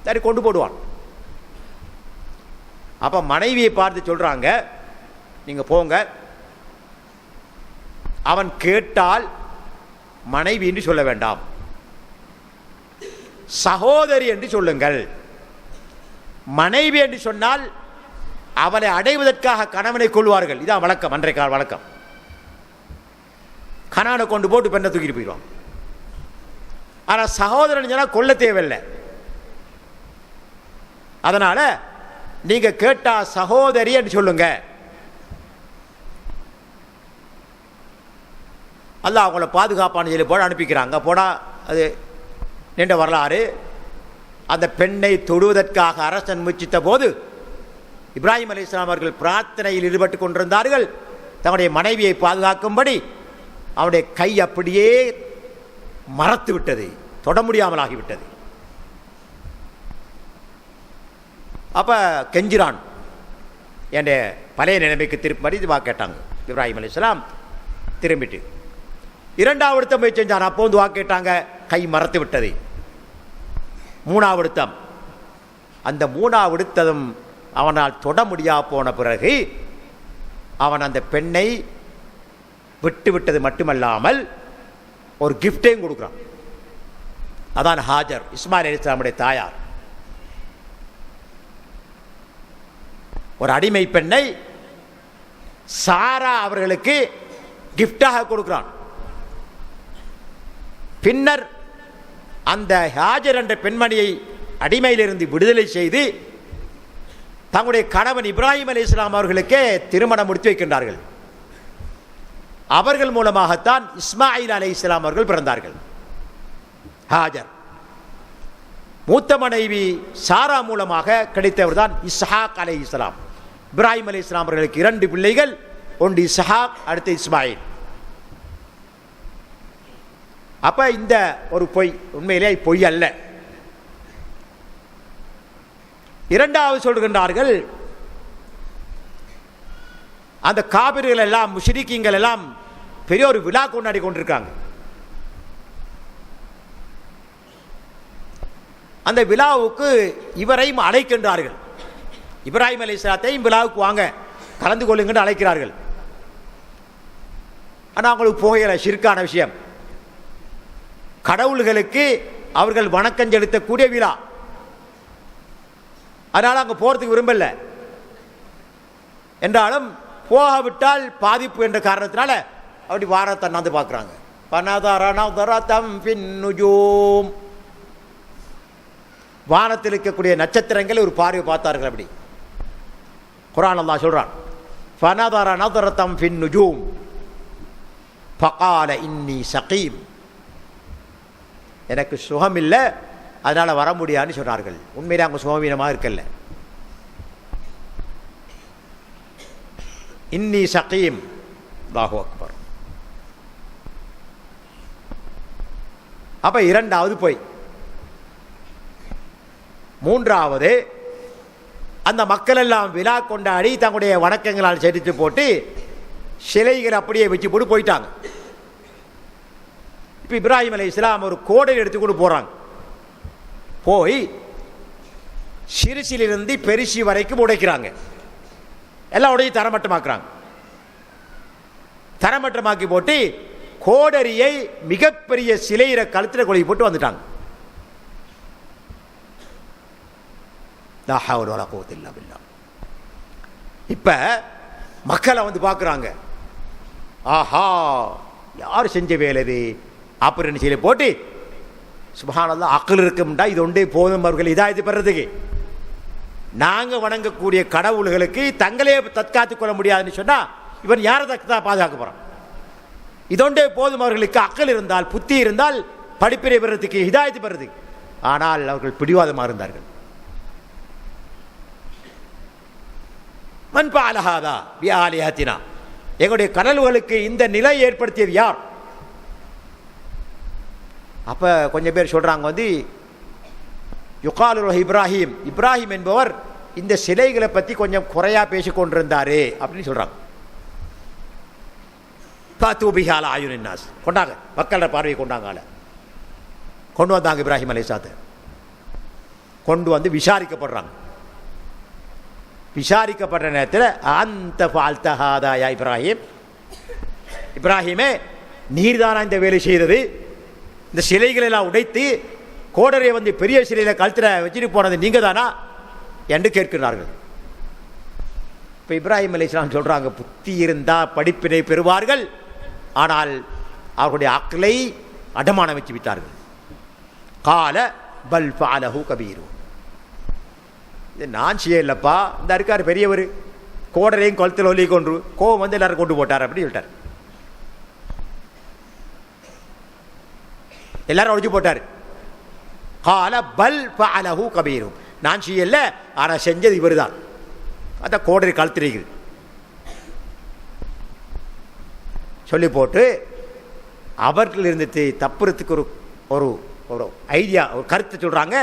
சரி கொண்டு போடுவான். அப்போ மனைவியை பார்த்து சொல்றாங்க, நீங்க போங்க, அவன் கேட்டால் மனைவி என்று சொல்ல வேண்டாம், சகோதரி என்று சொல்லுங்கள். மனைவி என்று சொன்னால் அவளை அடைவதற்காக கணவனை கொள்வார்கள். இதான் வழக்கம், அன்றைய கால வழக்கம். கணவனை கொண்டு போட்டு பெண்ணை தூக்கிட்டு போயிடுவான். ஆனால் சகோதரன் சொன்னால் கொல்ல தேவையில்லை. அதனால நீங்க கேட்டா சகோதரி என்று சொல்லுங்க. அல்லாஹ் அவங்கள பாதுகாப்பான சொல்லி போட அனுப்பிக்கிறாங்க. போடா, அது நீண்ட வரலாறு. அந்த பெண்ணை தொடுவதற்காக அரசன் முயற்சித்த போது இப்ராஹிம் அலைஹிஸ்ஸலாம் அவர்கள் பிரார்த்தனையில் ஈடுபட்டு கொண்டிருந்தார்கள். தங்களுடைய மனைவியை பாதுகாக்கும்படி அவருடைய கை அப்படியே மறத்து விட்டது, தொட முடியாமல் ஆகிவிட்டது. அப்ப கெஞ்சிரான், என் பழைய நிலைமைக்கு திரும்பி இதுவா கேட்டாங்க. இப்ராஹிம் அலைஹிஸ்ஸலாம் திரும்பிட்டு 2வது விடுத்தம் போய் செஞ்சான். அப்போ வந்து வா கேட்டாங்க, கை மறத்து விட்டது. 3வது விடுத்தம், அந்த 3வது விடுத்ததும் அவனால் தொட முடியா போன பிறகு அவன் அந்த பெண்ணை விட்டு விட்டது மட்டுமல்லாமல் ஒரு கிஃப்டையும் கொடுக்குறான். அதான் ஹாஜர், இஸ்மாயில் அலைஹிஸ்ஸலாமுடைய தாயார். ஒரு அடிமை பெண்ணை சாரா அவர்களுக்கு கிஃப்டாக கொடுக்கிறான். பின்னர் அந்த ஹாஜர் என்ற பெண்மணியை அடிமையிலிருந்து விடுதலை செய்து தங்களுடைய கணவன் இப்ராஹிம் அலைஹிஸ்ஸலாம் அவர்களுக்கே திருமணம் முடித்து வைக்கின்றார்கள். அவர்கள் மூலமாகத்தான் இஸ்மாயில் அலைஹிஸ்ஸலாம் அவர்கள் பிறந்தார்கள். ஹாஜர் மூத்த மனைவி சாரா மூலமாக கிடைத்தவர் தான் இஸ்ஹாக் அலைஹிஸ்ஸலாம். இப்ராஹிம் அலைஹிஸ்ஸலாம் அவர்களுக்கு 2 பிள்ளைகள், ஒன்று இஸ்ஹாக், அடுத்து இஸ்மாயில். அப்ப இந்த ஒரு பொய் உண்மையிலே பொய் அல்ல. 2வது சொல்கின்றார்கள், அந்த காபிர்கள் எல்லாம், முஷ்ரிக்கீங்கள் எல்லாம் பெரிய ஒரு விழா கொண்டாடி கொண்டிருக்காங்க. அந்த விழாவுக்கு இவரையும் அழைக்கின்றார்கள். இப்ராஹிம் அலைஹிஸ்ஸலாத்தையும் விழாவுக்கு வாங்க கலந்து கொள்ளுங்கன்னு அழைக்கிறார்கள். ஆனால் அவங்களுக்கு போகல, ஷிர்கான விஷயம். கடவுள்களுக்கு அவர்கள் வணக்கம் செலுத்தக்கூடிய விழா, அதனால அங்கே போறதுக்கு விரும்பல. என்றாலும் போகவிட்டால் பாதிப்பு என்ற காரணத்தினால அப்படி வானத்தை அண்ணாந்து பார்க்குறாங்க. வானத்தில் இருக்கக்கூடிய நட்சத்திரங்களை ஒரு பார்வை பார்த்தார்கள். அப்படி குர்ஆன் அல்லாஹ் சொல்றான், ஃபனதர நதரதம் ஃபின் நுஜூம் ஃபகால இன்னி சகீம், எனக்கு சுகம் இல்லை அதனால வர முடியாதுன்னு சொன்னார்கள். உண்மையிலே அவங்க சுகவீனமாக இருக்கல. இன்னி சகீம், அல்லாஹு அக்பர். அப்ப இரண்டாவது போய், மூன்றாவது அந்த மக்கள் எல்லாம் விழா கொண்டாடி தங்களுடைய வணக்கங்களால் செடித்து போட்டு சிலைகள் அப்படியே வச்சு போட்டு போயிட்டாங்க. இப்போ இப்ராஹிம் அலைஹிஸ்ஸலாம் ஒரு கோடை எடுத்துக்கொண்டு போறாங்க. போய் சிறுசிலிருந்து பெருசி வரைக்கும் உடைக்கிறாங்க. எல்லாம் உடையை தரமட்டமாக்குறாங்க. தரமட்டமாக்கி போட்டு கோடரியை மிகப்பெரிய சிலையிற கழுத்தில் கொலை போட்டு வந்துட்டாங்க. இப்ப மக்களை வந்து பார்க்குறாங்க. ஆஹா, யார் செஞ்ச வேலை இது அப்படின்னு சொல்லி போட்டு சுப்ஹானல்லாஹ், அக்ல் இருக்கும்டா இது ஒன்றே போதும் அவர்கள் இதாயத்து பெறதுக்கு. நாங்கள் வணங்கக்கூடிய கடவுள்களுக்கு தங்களே தற்காத்துக் கொள்ள முடியாதுன்னு சொன்னா இவன் யாரை பாதுகாக்க போறான்? இதொண்டே போதும் அவர்களுக்கு அக்ல் இருந்தால், புத்தி இருந்தால் படிப்பினை பெறதுக்கு, ஹிதாயத்து பெறதுக்கு. ஆனால் அவர்கள் பிடிவாதமாக இருந்தார்கள். மன் ஃபஅலஹாதா பிஆலிஹத்தினா, எங்களுடைய கடல்களுக்கு இந்த நிலை ஏற்படுத்தியது யார்? அப்ப கொஞ்சம் பேர் சொல்றாங்க வந்து யுகாலு இப்ராஹிம், இப்ராஹிம் என்பவர் இந்த சிலைகளை பத்தி கொஞ்சம் குறையா பேசிக் கொண்டிருந்தாரு அப்படின்னு சொல்றாங்க. கொண்டாங்க, மக்களோட பார்வையை கொண்டாங்க. கொண்டு வந்தாங்க இப்ராஹிம் அலைஹிஸ்ஸலாத்தை. கொண்டு வந்து விசாரிக்கப்படுறாங்க. விசாரிக்கப்படுற நேரத்தில் அந்த ஃபால்தஹாதா யா இப்ராஹிம், இப்ராஹிமே நீர்தானா இந்த வேலை செய்தது? இந்த சிலைகளை எல்லாம் உடைத்து கோடரை வந்து பெரிய சிலையில கழுத்தில் வச்சுட்டு போனது நீங்க தானா என்று கேட்கிறார்கள். இப்போ இப்ராஹிம் அலைஹிஸ்ஸலாம் சொல்றாங்க, புத்தி இருந்தா படிப்பினை பெறுவார்கள், ஆனால் அவர்களுடைய அக்லை அடமானம் வச்சு விட்டார்கள். கால பல் ஃபஅலஹு கபீரு, இது நான் செய்யலப்பா, இந்த இருக்கார் பெரியவர், கோடரையும் கழுத்தில் ஒல்லி கொண்டு கோவம் வந்து எல்லாரும் கொண்டு போட்டார் அப்படி சொல்லிட்டார். எல்லாரும் ஒழிச்சு போட்டார். கால பல் ஃபஅலஹு கபீரு, நான் செய்யல ஆனா செஞ்சது இவர் தான். அந்த கோடரை கழுத்திருக்குது சொல்லி போட்டு அவர்கள் இருந்துட்டு தப்புறதுக்கு ஒரு ஒரு ஒரு ஐடியா, ஒரு கருத்தை சொல்றாங்க.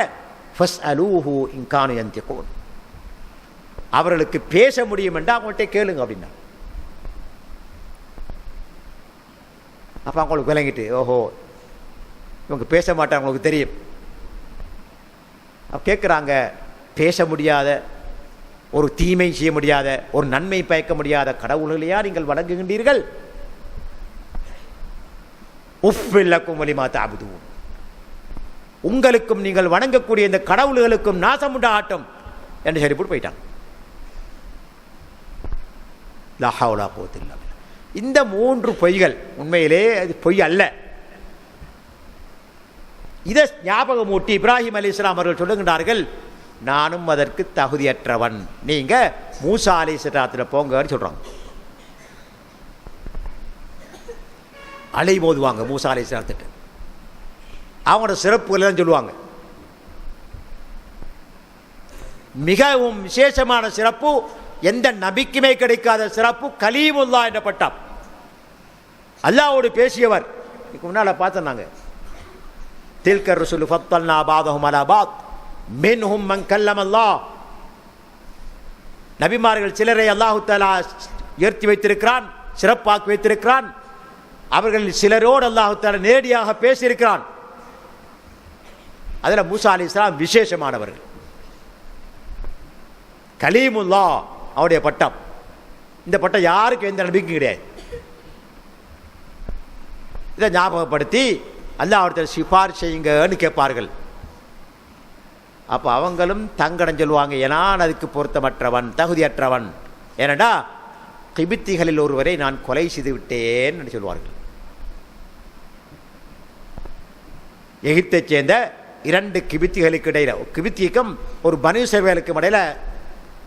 ஃபஸ்அலூஹு இன் கானு யன்திகூன், அவர்களுக்கு பேச முடியும் என்றால் அவங்கள்ட்ட கேளுங்க அப்படின்னா. அப்ப அவங்களுக்கு விளங்கிட்டு, ஓஹோ இவங்க பேச மாட்டாங்க, உங்களுக்கு தெரியும். கேட்குறாங்க, பேச முடியாத, ஒரு தீமை செய்ய முடியாத, ஒரு நன்மை பயக்க முடியாத கடவுள்களையா நீங்கள் வணங்குகின்றீர்கள்? உஃபில்லக்கும் வலிமா தஅபுதூன், உங்களுக்கும் நீங்கள் வணங்கக்கூடிய இந்த கடவுள்களுக்கும் நாசம் உண்டாகட்டும் என்று சொல்லி போட்டு போயிட்டாங்க. லா ஹவ்ல வலா குவத்த இல்லா பில்லாஹ். இந்த மூன்று பொய்கள் உண்மையிலே அது பொய் அல்ல. இதை ஞாபகமூட்டி இப்ராஹிம் அலைஹிஸ்ஸலாம் அவர்கள் சொல்லுகின்றார்கள், நானும் அதற்கு தகுதியற்றவன், நீங்க மூசா அலைஹிஸ்ஸலாத்துல போங்கன்னு சொல்றாங்க. அலை மோதுவாங்க மூசா அலைஹிஸ்ஸலாத்துக்கு. அவங்களோட சிறப்புகள் சொல்லுவாங்க. மிகவும் விசேஷமான சிறப்பு, எந்த நபிக்குமே கிடைக்காத சிறப்பு, கலீமுல்லா என்ற பட்டம். அல்லாஹ்வோடு பேசியவர். இதுக்கு முன்னால பார்த்தோம், தில்க ருசுலு ஃபத்தல்னா பாதஹும் அலா பாத் மின்ஹும் மன் கல்லம அல்லாஹ், நபிமார்கள் சிலரை அல்லாஹு தஆலா உயர்த்தி வைத்திருக்கிறான், சிறப்பாக்கி வைத்திருக்கிறான். அவர்கள் சிலரோடு அல்லாஹு தஆலா நேரடியாக பேசியிருக்கிறான். அதில் மூசா அலைஹிஸ்ஸலாம் விசேஷமானவர்கள். கலீமுல்லா அவருடைய பட்டம். இந்த பட்டம் யாருக்கும் எந்த நம்பிக்கையும் கிடையாது. இதை ஞாபகப்படுத்தி அல்லாஹ் ஒருத்தர் சிபார் செய்யுங்கன்னு கேட்பார்கள். அப்போ அவங்களும் தங்கடம் சொல்லுவாங்க, நான் அதுக்கு பொருத்தமற்றவன், தகுதியற்றவன். ஏனடா கிபித்திகளில் ஒருவரை நான் கொலை செய்து விட்டேன் என்று சொல்வார்கள். எகிப்தைச் சேர்ந்த 2 கிபித்திகளுக்கு இடையில, கிபித்திக்கும் ஒரு பனு இஸ்ரவேலுக்கும் இடையில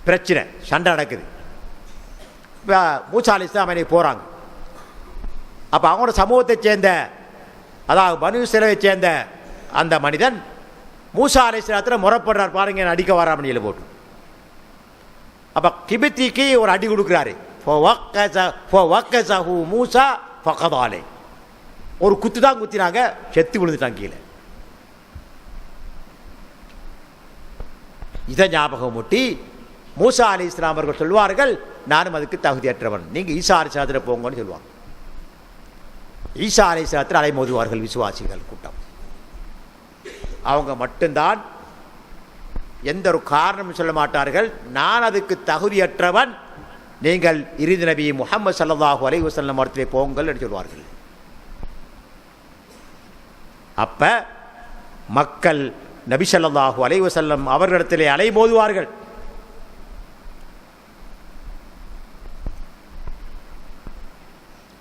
பிரச்சனை, சண்டை நடக்குது. இப்போ மூசா அலைஹிஸ்ஸலாம் அன்னைக்கு போகிறாங்க. அப்போ அவங்களோட சமூகத்தைச் சேர்ந்த, அதாவது பனு இஸ்ரவேலை சேர்ந்த அந்த மனிதன் மூசா அலைஹிஸ்ஸலாத்தில் முறைப்படுறார், பாருங்க என்ன அடிக்க வராமன்னு சொல்லி போட்டு. அப்போ கிபித்திக்கு ஒரு அடி கொடுக்குறாரு. மூசா ஃபகதாலே, ஒரு குத்து தான் குத்தினாங்க, செத்து விழுந்துட்டாங்க கீழே. இதை ஞாபகம் முட்டி மூசா அலைஹிஸ்ஸலாம் அவர்கள் சொல்வார்கள், நானும் அதுக்கு தகுதியற்றவன், நீங்கள் ஈசா அலைஹிஸ்ஸலாத்தில் போங்கன்னு சொல்லுவாங்க. ஈசா அலைஹிஸ்ஸலாத்தில் அலைமோதுவார்கள் விசுவாசிகள் கூட்டம். அவங்க மட்டும்தான் எந்த ஒரு காரணமும் சொல்ல மாட்டார்கள், நான் அதுக்கு தகுதியற்றவன், நீங்கள் இறுதி நபி முஹம்மது ஸல்லல்லாஹு அலைஹி வஸல்லம் இடத்திலே போங்கள் என்று சொல்வார்கள். அப்ப மக்கள் நபி ஸல்லல்லாஹு அலைஹி வஸல்லம் அவர்களிடத்திலே அலைமோதுவார்கள்.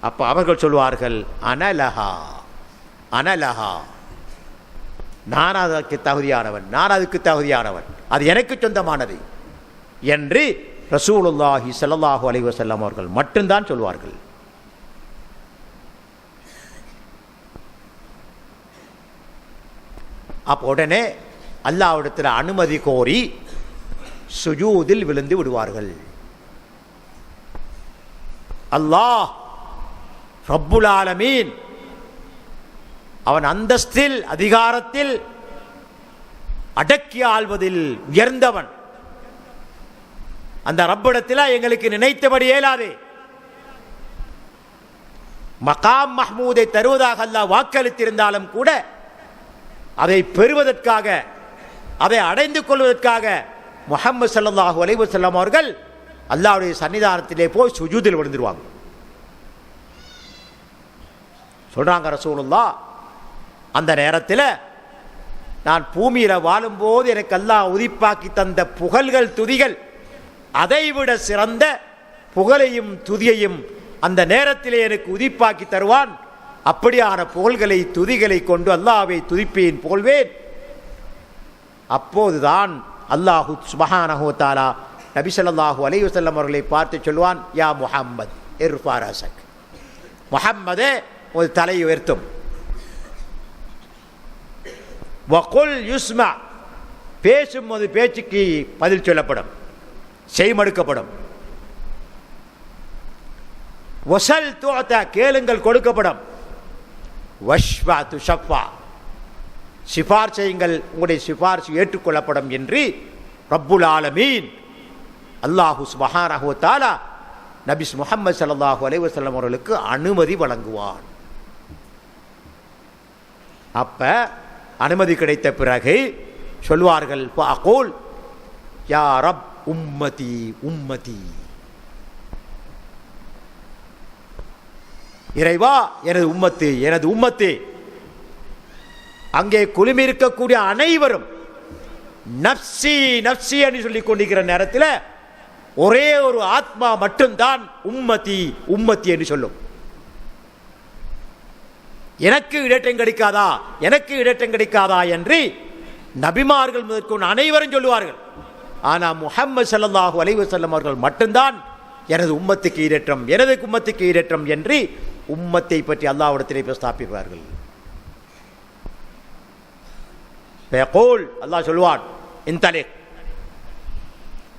அப்ப அவர்கள் சொல்வார்கள், அனலஹா அனலஹா, நான் அதற்கு தகுதியானவன், நான் அதுக்கு தகுதியானவன், அது எனக்கு சொந்தமானது என்று ரசூலுல்லாஹி ஸல்லல்லாஹு அலைஹி வஸல்லம் அவர்கள் மட்டும்தான் சொல்வார்கள். அப்போ உடனே அல்லாஹ்விடத்தில் அனுமதி கோரி சுஜூதில் விழுந்து விடுவார்கள். அல்லாஹ் ரப்புல் ஆலமீன் அவன் அந்தஸ்தில், அதிகாரத்தில், அடக்கி ஆள்வதில் உயர்ந்தவன். அந்த ரப்பிடத்தில் எங்களுக்கு நினைத்தபடி இயலாது. மகாம் மஹ்மூதை தருவதாக அல்லாஹ் வாக்களித்திருந்தாலும் கூட அதை பெறுவதற்காக, அதை அடைந்து கொள்வதற்காக முஹம்மது ஸல்லல்லாஹு அலைஹி வஸல்லம் அவர்கள் அல்லாஹ்வுடைய சன்னிதானத்திலே போய் சுஜூதில் விழுந்துருவாங்க. சொல்றாங்க ரசூலுல்லாஹ், அந்த நேரத்தில் நான் பூமியில் வாழும்போது எனக்கு அல்லாஹ் உதிப்பாக்கி தந்த புகழ்கள், துதிகள், அதைவிட சிறந்த புகழையும் துதியையும் அந்த நேரத்திலே எனக்கு உதிப்பாக்கி தருவான். அப்படியான புகழ்களை, துதிகளை கொண்டு அல்லாஹ்வை துதிப்பேன், புகழ்வேன். அப்போதுதான் அல்லாஹு சுப்ஹானஹு வ தஆலா நபி ஸல்லல்லாஹு அலைஹி வஸல்லம் அவர்களை பார்த்து சொல்வான், யா முஹம்மத் இர்ஃபா ரஸக், முஹம்மதே ஒரு தலையை உயர்த்தும். வகுல் யுஸ்மா, பேசும்போது பேச்சுக்கு பதில் சொல்லப்படும், செய்மடுக்கப்படும். வசல் துஅத, கேளுங்கள் கொடுக்கப்படும். வஷ்வா துஷஃபா, சிபார் செய்யுங்கள், உங்களுடைய சிபார்சு ஏற்றுக்கொள்ளப்படும் என்று ரப்புல் ஆலமீன் அல்லாஹு சுப்ஹானஹு வ தஆலா நபி முஹம்மது ஸல்லல்லாஹு அலைஹி வஸல்லம் அவர்களுக்கு அனுமதி வழங்குவான். அப்ப அனுமதி கிடைத்த பிறகு சொல்வார்கள், ஃபஅகூல் யா ரப் உம்மதி உம்மதி, இறைவா எனது உம்மத்து எனது உம்மத்து. அங்கே குழுமி இருக்கக்கூடிய அனைவரும் நப்சி நப்சி என்று சொல்லிக் கொண்டிருக்கிற நேரத்தில் ஒரே ஒரு ஆத்மா மட்டும்தான் உம்மதி உம்மத்தி என்று சொல்லும். எனக்கு இடேற்றம் கிடைக்காதா, எனக்கு இடேற்றம் கிடைக்காதா என்று நபிமார்கள் முதற்கொண்டு அனைவரும் சொல்லுவார்கள். ஆனால் முஹம்மது ஸல்லல்லாஹு அலைஹி வஸல்லம் அவர்கள் மட்டும்தான் எனது உம்மத்துக்கு ஈடேற்றம், எனது உம்மத்துக்கு ஈடேற்றம் என்று உம்மத்தை பற்றி அல்லாஹ்விடத்திலே பிரஸ்தாபிப்பார்கள். ஃபயகூல், அல்லாஹ் சொல்வான், இன்தலிக்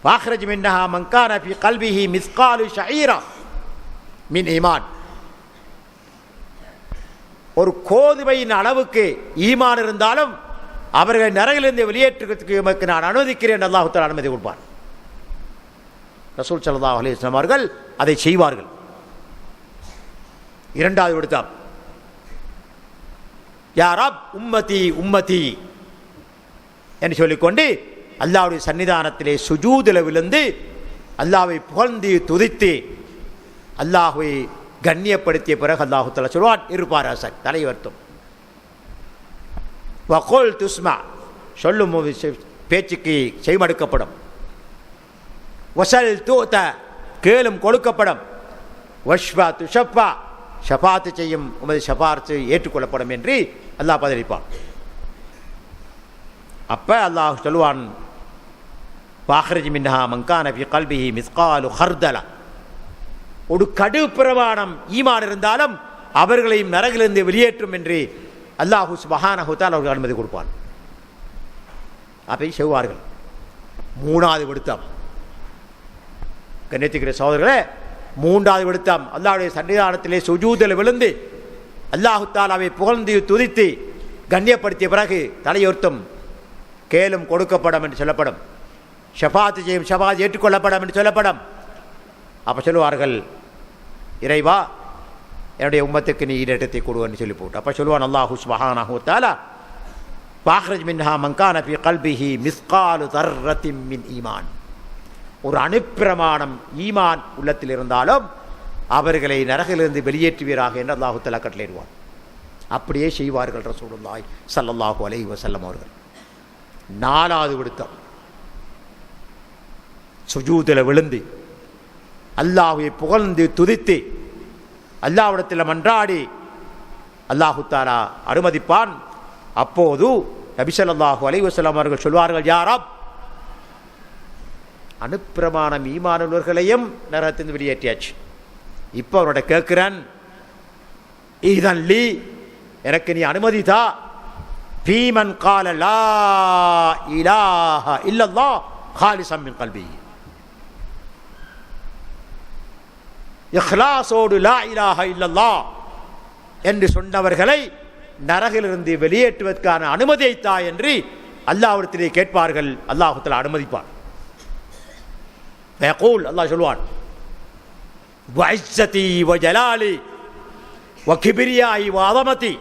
ஃபஅக்ரிஜ் மின்ஹா மன் கான ஃபீ கல்பிஹி மிஸ்காலு ஷஈரா மின் ஈமான். ஒரு கோதுமையின் அளவுக்கு ஈமான் இருந்தாலும் அவர்கள் நரகிலிருந்து வெளியேற்றுவதற்கு எமக்கு நான் அனுமதிக்கிறேன், அல்லாஹ் தஆலா அனுமதி கொடுப்பான். ரசூல் ஸல்லல்லாஹு அலைஹி வஸல்லம் அவர்கள் அதை செய்வார்கள். இரண்டாவது விடுத்தம், யா ரப் உம்மதி உம்மதி என்று சொல்லிக்கொண்டு அல்லாஹ்வுடைய சன்னிதானத்திலே சுஜூதில் விழுந்து அல்லாஹ்வை புகழ்ந்து துதித்து அல்லாஹ்வை கண்ணியப்படுத்திய பிறகு அல்லாஹு தஆலா சொல்வான், இருப்பார் அசக், தலை வருத்தும். வகுல் துஸ்மா, சொல்லும் பேச்சுக்கு செய்மடுக்கப்படும். வசல் தூத்த, கேளும் கொடுக்கப்படும். வஷ்பா துஷப்பா, ஷஃபாத்து செய்யும் உமது ஷஃபாத்து ஏற்றுக்கொள்ளப்படும் என்று அல்லாஹ் பதிலளிப்பான். அப்போ அல்லாஹ் சொல்லுவான், பாஹ்ரஜ் மின்ஹா மங்கான ஃபி கல்பிஹி மிஸ்காலு ஹர்தலா, ஒரு கடு பிரமாணம் ஈமான் இருந்தாலும் அவர்களையும் நரகிலிருந்து வெளியேற்றும் என்று அல்லாஹு சுப்ஹானஹு வ தஆலா அவர்கள் அனுமதி கொடுப்பான். அப்போ செய்வார்கள். மூணாவது விடுத்தம், கண்ணியத்துக்குரிய சகோதரர்களே, மூன்றாவது விடுத்தம் அல்லாஹ்வுடைய சன்னிதானத்திலே சுஜூதில் விழுந்து அல்லாஹு தஆலாவை புகழ்ந்து துதித்து கண்ணியப்படுத்திய பிறகு தலையுயர்த்தும், கேளும் கொடுக்கப்படும் என்று சொல்லப்படும், ஷஃபாத்து செய்யும் ஷஃபாத் ஏற்றுக்கொள்ளப்படும் என்று சொல்லப்படும். அப்போ சொல்லுவார்கள், இறைவா என்னுடைய உம்மத்துக்கு நீ ஈடேற்றத்தை கொடுன்னு சொல்லி போட்டு அப்போ சொல்லுவான் அல்லாஹு சுப்ஹானஹு வ தஆலா, பாஹ்ரஜ் மின்ஹா மங்கான ஃபி கல்பிஹி மிஸ்காலு தர்ரத்தின் மின் ஈமான், ஒரு அணுப்பிரமாணம் ஈமான் உள்ளத்தில் இருந்தாலும் அவர்களை நரகிலிருந்து வெளியேற்றுவீராக என்று அல்லாஹு தஆலா கட்டளையிடுவான். அப்படியே செய்வார்கள் ரசூலுல்லாஹி ஸல்லல்லாஹு அலைஹி வஸல்லம் அவர்கள். நாலாவது விடுத்தம், சுஜூதில் விழுந்து அல்லாஹ்வை புகழ்ந்து துதித்து அல்லாஹ்விடத்தில் மன்றாடி அல்லாஹு தஆலா அனுமதிப்பான். அப்போது நபி ஸல்லல்லாஹு அலைஹி வஸல்லம் அவர்கள் சொல்வார்கள், யா ரப், அணுப்பிரமாணம் ஈமானுள்ளவர்களையும் நரகத்திலிருந்து வெளியேற்றியாச்சு. இப்போ அவனோட கேட்கிறான், இதன் லீ, எனக்கு நீ அனுமதி தா, ஃபீமன் கால லா இலாஹ இல்லல்லாஹ் காலிஸம் மின் கல்பி, இஹ்லாஸோடு லா இலாஹ இல்லல்லாஹ் என்று சொன்னவர்களை நரகிலிருந்து வெளியேற்றுவதற்கான அனுமதியை தா என்று அல்லாஹ்விடத்திலே கேட்பார்கள். அல்லாஹ் தஆலா அனுமதிப்பான். யகூல், அல்லாஹ் சொல்வான், வஇஸ்ஸதி வஜலாலி வகிப்ரியாஇ வஅஸமதி,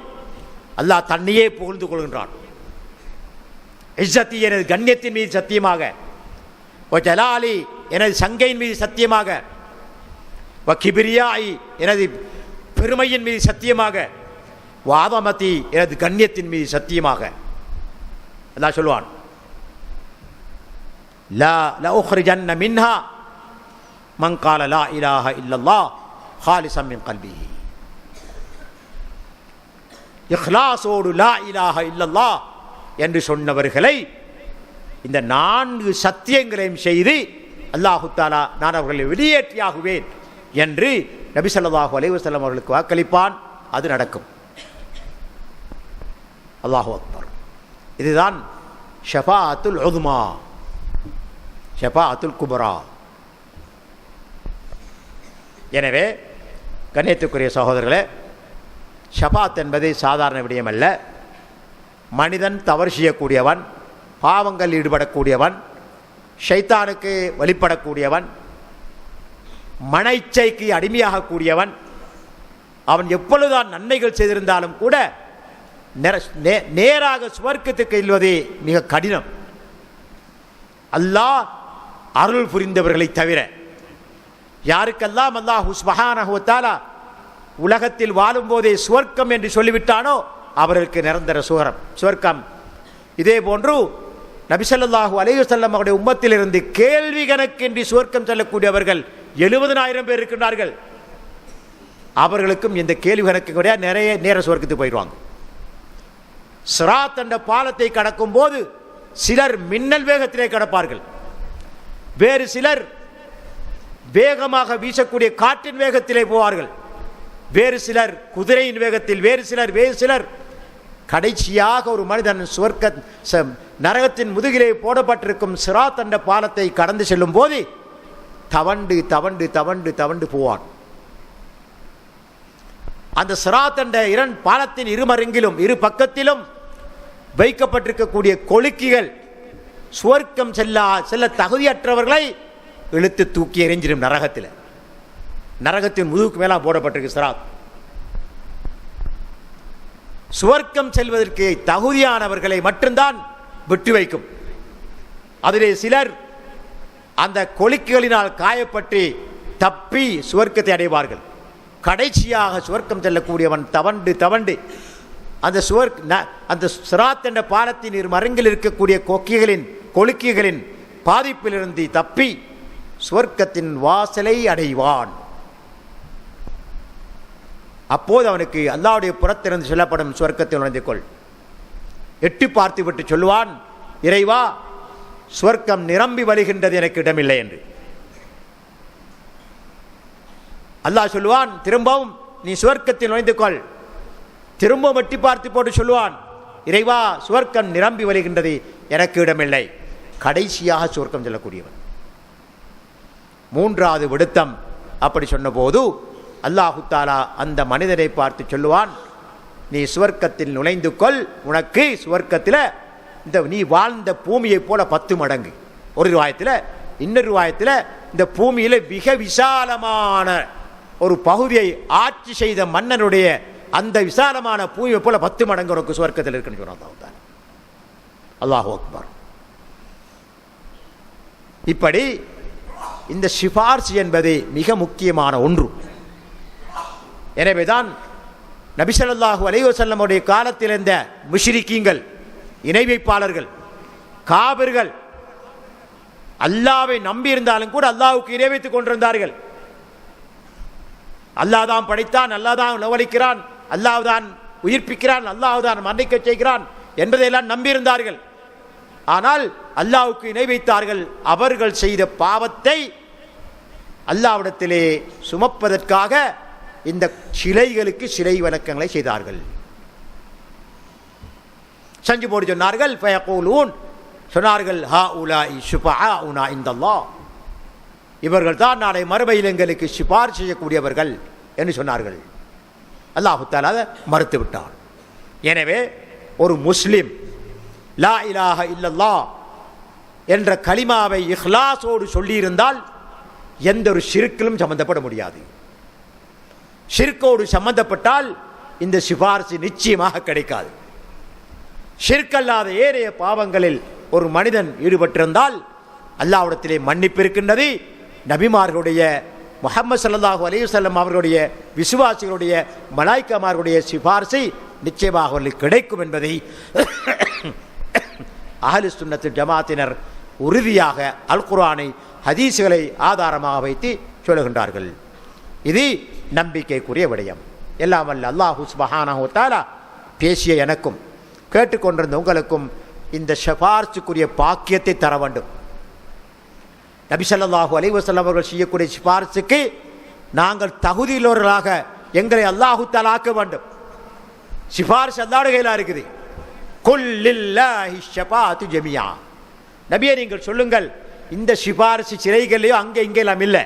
அல்லாஹ் தன்னையே புகழ்ந்து கொள்கின்றான். இஸ்ஸதி எனது கண்ணியத்தின் மீது சத்தியமாக, வஜலாலி எனது சங்கையின் மீது சத்தியமாக, வகிப்ரியாஇ எனது பெருமையின் மீது சத்தியமாக, வஅஸமதி எனது கண்ணியத்தின் மீது சத்தியமாக அல்லாஹ் சொல்வான், லா லஉக்ரிஜன்ன மின்ஹா மன் கால லா இலாஹ இல்லல்லாஹ் காலிஸம் மின் கல்பிஹி, இஹ்லாஸோடு லா இலாஹ இல்லல்லாஹ் என்று சொன்னவர்களை இந்த 4 சத்தியங்களையும் செய்து அல்லாஹு தஆலா நான் அவர்களை வெளியேற்றியாகுவேன் என்று நபி ஸல்லல்லாஹு அலைஹி வஸல்லம் அவர்களுக்கு வாக்களிப்பான். அது நடக்கும். அல்லாஹு அக்பர். இதுதான் ஷஃபாஅத்துல் உதுமா, ஷஃபாஅத்துல் குப்ரா. எனவே கண்ணியத்துக்குரிய சகோதரர்களே, ஷஃபாத் என்பது சாதாரண விடயம் அல்ல. மனிதன் தவறு செய்யக்கூடியவன், பாவங்கள் ஈடுபடக்கூடியவன், ஷைத்தானுக்கு வழிபடக்கூடியவன், மன இச்சைக்கு அடிமையாகக்கூடியவன், அவன் எப்பொழுதுதான் நன்மைகள் செய்திருந்தாலும் கூட நேராக சுவர்க்கத்துக்கு செல்வது மிக கடினம். அல்லாஹ் அருள் புரிந்தவர்களை தவிர. யாருக்கெல்லாம் அல்லாஹ் சுப்ஹானஹு வ தஆலா உலகத்தில் வாழும்போதே சுவர்க்கம் என்று சொல்லிவிட்டானோ அவர்களுக்கு நிரந்தர சுவர்க்கம். இதே போன்று நபி ஸல்லல்லாஹு அலைஹி வஸல்லம் அவருடைய உம்மத்திலிருந்து கேள்வி கணக்கின்றி சுவர்க்கம் செல்லக்கூடியவர்கள் 70,000 பேர் இருக்கின்றார்கள். அவர்களுக்கும் இந்த கேள்வி கணக்கு கிடையாது, நிறைய நேர சுவர்க்கத்துக்கு போயிடுவாங்க. சிராத் என்ற பாலத்தை கடக்கும் போது சிலர் மின்னல் வேகத்திலே கடப்பார்கள், வேறு சிலர் வேகமாக வீசக்கூடிய காற்றின் வேகத்திலே போவார்கள், வேறு சிலர் குதிரையின் வேகத்தில், வேறு சிலர் கடைசியாக ஒரு மனிதன் நரகத்தின் முதுகிலே போடப்பட்டிருக்கும் சிராத் என்ற பாலத்தை கடந்து செல்லும் போது தவண்டு தவண்டு தவண்டு தவண்டு போவான். அந்த சிராத் என்ற பாலத்தின் இருமருங்கிலும் இரு பக்கத்திலும் வைக்கப்பட்டிருக்கக்கூடிய கொளுக்கிகள் சுவர்க்கம் செல்ல தகுதியற்றவர்களை இழுத்து தூக்கி எறிஞ்சிடும். நரகத்தின் முதுகுக்கு மேல போடப்பட்டிருக்கு சிராத். சுவர்க்கம் செல்வதற்கு தகுதியானவர்களை மட்டும்தான் விட்டு வைக்கும். அதிலே சிலர் அந்த கொளுக்கிகளினால் காயப்பட்டு தப்பி சுவர்க்கத்தை அடைவார்கள். கடைசியாக சுவர்க்கம் செல்லக்கூடியவன் தவண்டு தவண்டு அந்த சிராத் என்ற பாலத்தின் இரு மரங்கில் இருக்கக்கூடிய கொளுக்கிகளின் பாதிப்பிலிருந்து தப்பி சுவர்க்கத்தின் வாசலை அடைவான். அப்போது அவனுக்கு அல்லாஹ்வுடைய புறத்திலிருந்து சொல்லப்படும் சுவர்க்கத்தில் நுழைந்து கொள். எட்டி பார்த்து விட்டு சொல்லுவான், இறைவா சுவர்க்கம் நிரம்பி வழிகின்றது, எனக்கு இடமில்லை என்று. அல்லாஹ் சொல்லுவான், திரும்பவும் நீ சுவர்க்கத்தில் நுழைந்து கொள். திரும்பவும் எட்டி பார்த்து போட்டு சொல்லுவான், இறைவா சுவர்க்கம் நிரம்பி வழிகின்றது, எனக்கு இடமில்லை. கடைசியாக சுவர்க்கம் செல்லக்கூடியவன். மூன்றாவது விடுத்தம் அப்படி சொன்னபோது அல்லாஹு தாலா அந்த மனிதனை பார்த்து சொல்லுவான், நீ சுவர்க்கத்தில் நுழைந்து கொள், உனக்கு சுவர்க்கத்தில் இந்த நீ வாழ்ந்த பூமியை போல 10 மடங்கு. ஒரு ரிவாயத்தில், இன்னொரு ரிவாயத்தில் இந்த பூமியில் மிக விசாலமான ஒரு பகுதியை ஆட்சி செய்த மன்னனுடைய அந்த விசாலமான பூமியை போல 10 மடங்கு உனக்கு சுவர்க்கத்தில் இருக்குன்னு சொன்னான். அல்லாஹு அக்பர். இப்படி இந்த சிபார்சு என்பது மிக முக்கியமான ஒன்று. எனவேதான் நபி ஸல்லல்லாஹு அலைஹி வஸல்லம் உடைய காலத்தில் இருந்த முஷ்ரிக்கீங்கள், இணை வைப்பாளர்கள், காபிர்கள் அல்லாஹ்வை நம்பி இருந்தாலும் கூட அல்லாஹ்வுக்கு இணை வைத்துக் கொண்டிருந்தார்கள். அல்லாஹ் தான் படைத்தான், அல்லாஹ் தான் உணவளிக்கிறான், அல்லாஹ் தான் உயிர்ப்பிக்கிறான், அல்லாஹ் தான் மன்னிக்க செய்கிறான் என்பதையெல்லாம் நம்பியிருந்தார்கள். ஆனால் அல்லாஹ்வுக்கு இணை வைத்தார்கள். அவர்கள் செய்த பாவத்தை அல்லாஹ்விடத்திலே சுமப்பதற்காக இந்த சிலைகளுக்கு சிலை வணக்கங்களை செய்தார்கள். செஞ்சு போட்டு சொன்னார்கள், ஃபயகூலூன் சொன்னார்கள், ஹாஉலாஇ ஷுஃபஆஉனா இன்தல்லாஹ், இவர்கள் தான் நாளை மறுமையில் எங்களுக்கு சிபாரிசு செய்யக்கூடியவர்கள் என்று சொன்னார்கள். அல்லாஹ் தஆலா அதை மறுத்து விட்டான். எனவே ஒரு முஸ்லிம் லா இலாஹ இல்லல்லாஹ் என்ற கலிமாவை இஹ்லாஸோடு சொல்லியிருந்தால் எந்த ஒரு ஷிர்க்கிலும் சம்பந்தப்பட முடியாது. ஷிர்க்கோடு சம்பந்தப்பட்டால் இந்த சிபாரிசு நிச்சயமாக கிடைக்காது. ஷிர்க்கல்லாத ஏனைய பாவங்களில் ஒரு மனிதன் ஈடுபட்டிருந்தால் அல்லாஹ்விடத்திலே மன்னிப்பு இருக்கின்றது. நபிமார்களுடைய முஹம்மது ஸல்லல்லாஹு அலைஹி வஸல்லம் அவர்களுடைய விசுவாசிகளுடைய மலாய்க்காமார்களுடைய சிபாரிசை நிச்சயமாக அவர்களுக்கு கிடைக்கும் என்பதை அஹ்லு சுன்னத் ஜமாத்தினர் உறுதியாக அல் குர்ஆனை ஹதீஸ்களை ஆதாரமாக வைத்து சொல்லுகின்றார்கள். இது நம்பிக்கைக்குரிய விடயம். எல்லாம் வல்ல அல்லாஹ் சுப்ஹானஹு வ தஆலா பேசிய எனக்கும் கேட்டுக்கொண்டிருந்த உங்களுக்கும் இந்த சிபாரிசுக்குரிய பாக்கியத்தை தர வேண்டும். நபி ஸல்லல்லாஹு அலைஹி வஸல்லம் அவர்கள் செய்யக்கூடிய சிபாரிசுக்கு நாங்கள் தகுதியுள்ளவர்களாக எங்களை அல்லாஹ் தஆலா ஆக்க வேண்டும். சிபாரிசு அல்லாஹ்வுடைய கையில் இருக்குது. குல் லில்லாஹி ஷஃபாஅத்து ஜமீஆ, நபியே நீங்கள் சொல்லுங்கள், இந்த சிபாரிசு சிலைகளையோ அங்கே இங்கெல்லாம் இல்லை,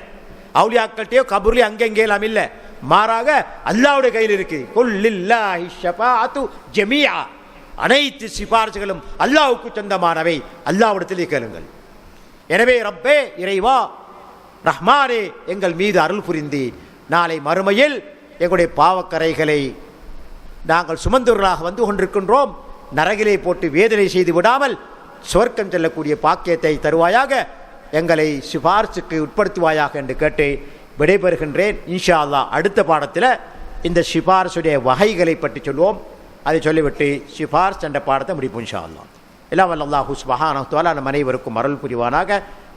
அவுலியாக்கள்கிட்டயோ கபூர்லையோ அங்கே இங்கெல்லாம் இல்லை, மாறாக அல்லாஹ்வுடைய கையில் இருக்குது. குல் லில்லாஹி ஷஃபாஅத்து ஜமீஆ, அனைத்து சிபாரிசுகளும் அல்லாஹ்வுக்கு சொந்தமானவை, அல்லாஹ்விடத்திலே கேளுங்கள். எனவே ரப்பே இறைவா ரஹ்மானே எங்கள் மீது அருள் புரிந்து நாளை மறுமையில் எங்களுடைய பாவக்கரைகளை நாங்கள் சுமந்தவர்களாக வந்து கொண்டிருக்கின்றோம், நரகிலே போட்டு வேதனை செய்து விடாமல் சுவர்க்கம் செல்லக்கூடிய பாக்கியத்தை தருவாயாக, எங்களை சிபாரிசுக்கு உட்படுத்துவாயாக என்று கேட்டு விடைபெறுகின்றேன். இன்ஷா அல்லாஹ் அடுத்த பாடத்தில் இந்த சிபாரிசுடைய வகைகளை பற்றி சொல்வோம். அதை சொல்லிவிட்டு சிபாரிசு என்ற பாடத்தை முடிப்போம் இன்ஷா அல்லாஹ். எல்லாம் வல்ல அல்லாஹ் சுப்ஹானஹு வ தஆலா நம் அனைவருக்கும் அருள் புரிவானாக.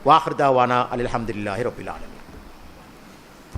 வாஹிர் தாவானா அல்ஹம்துலில்லாஹி ரப்பில் ஆலமீன்.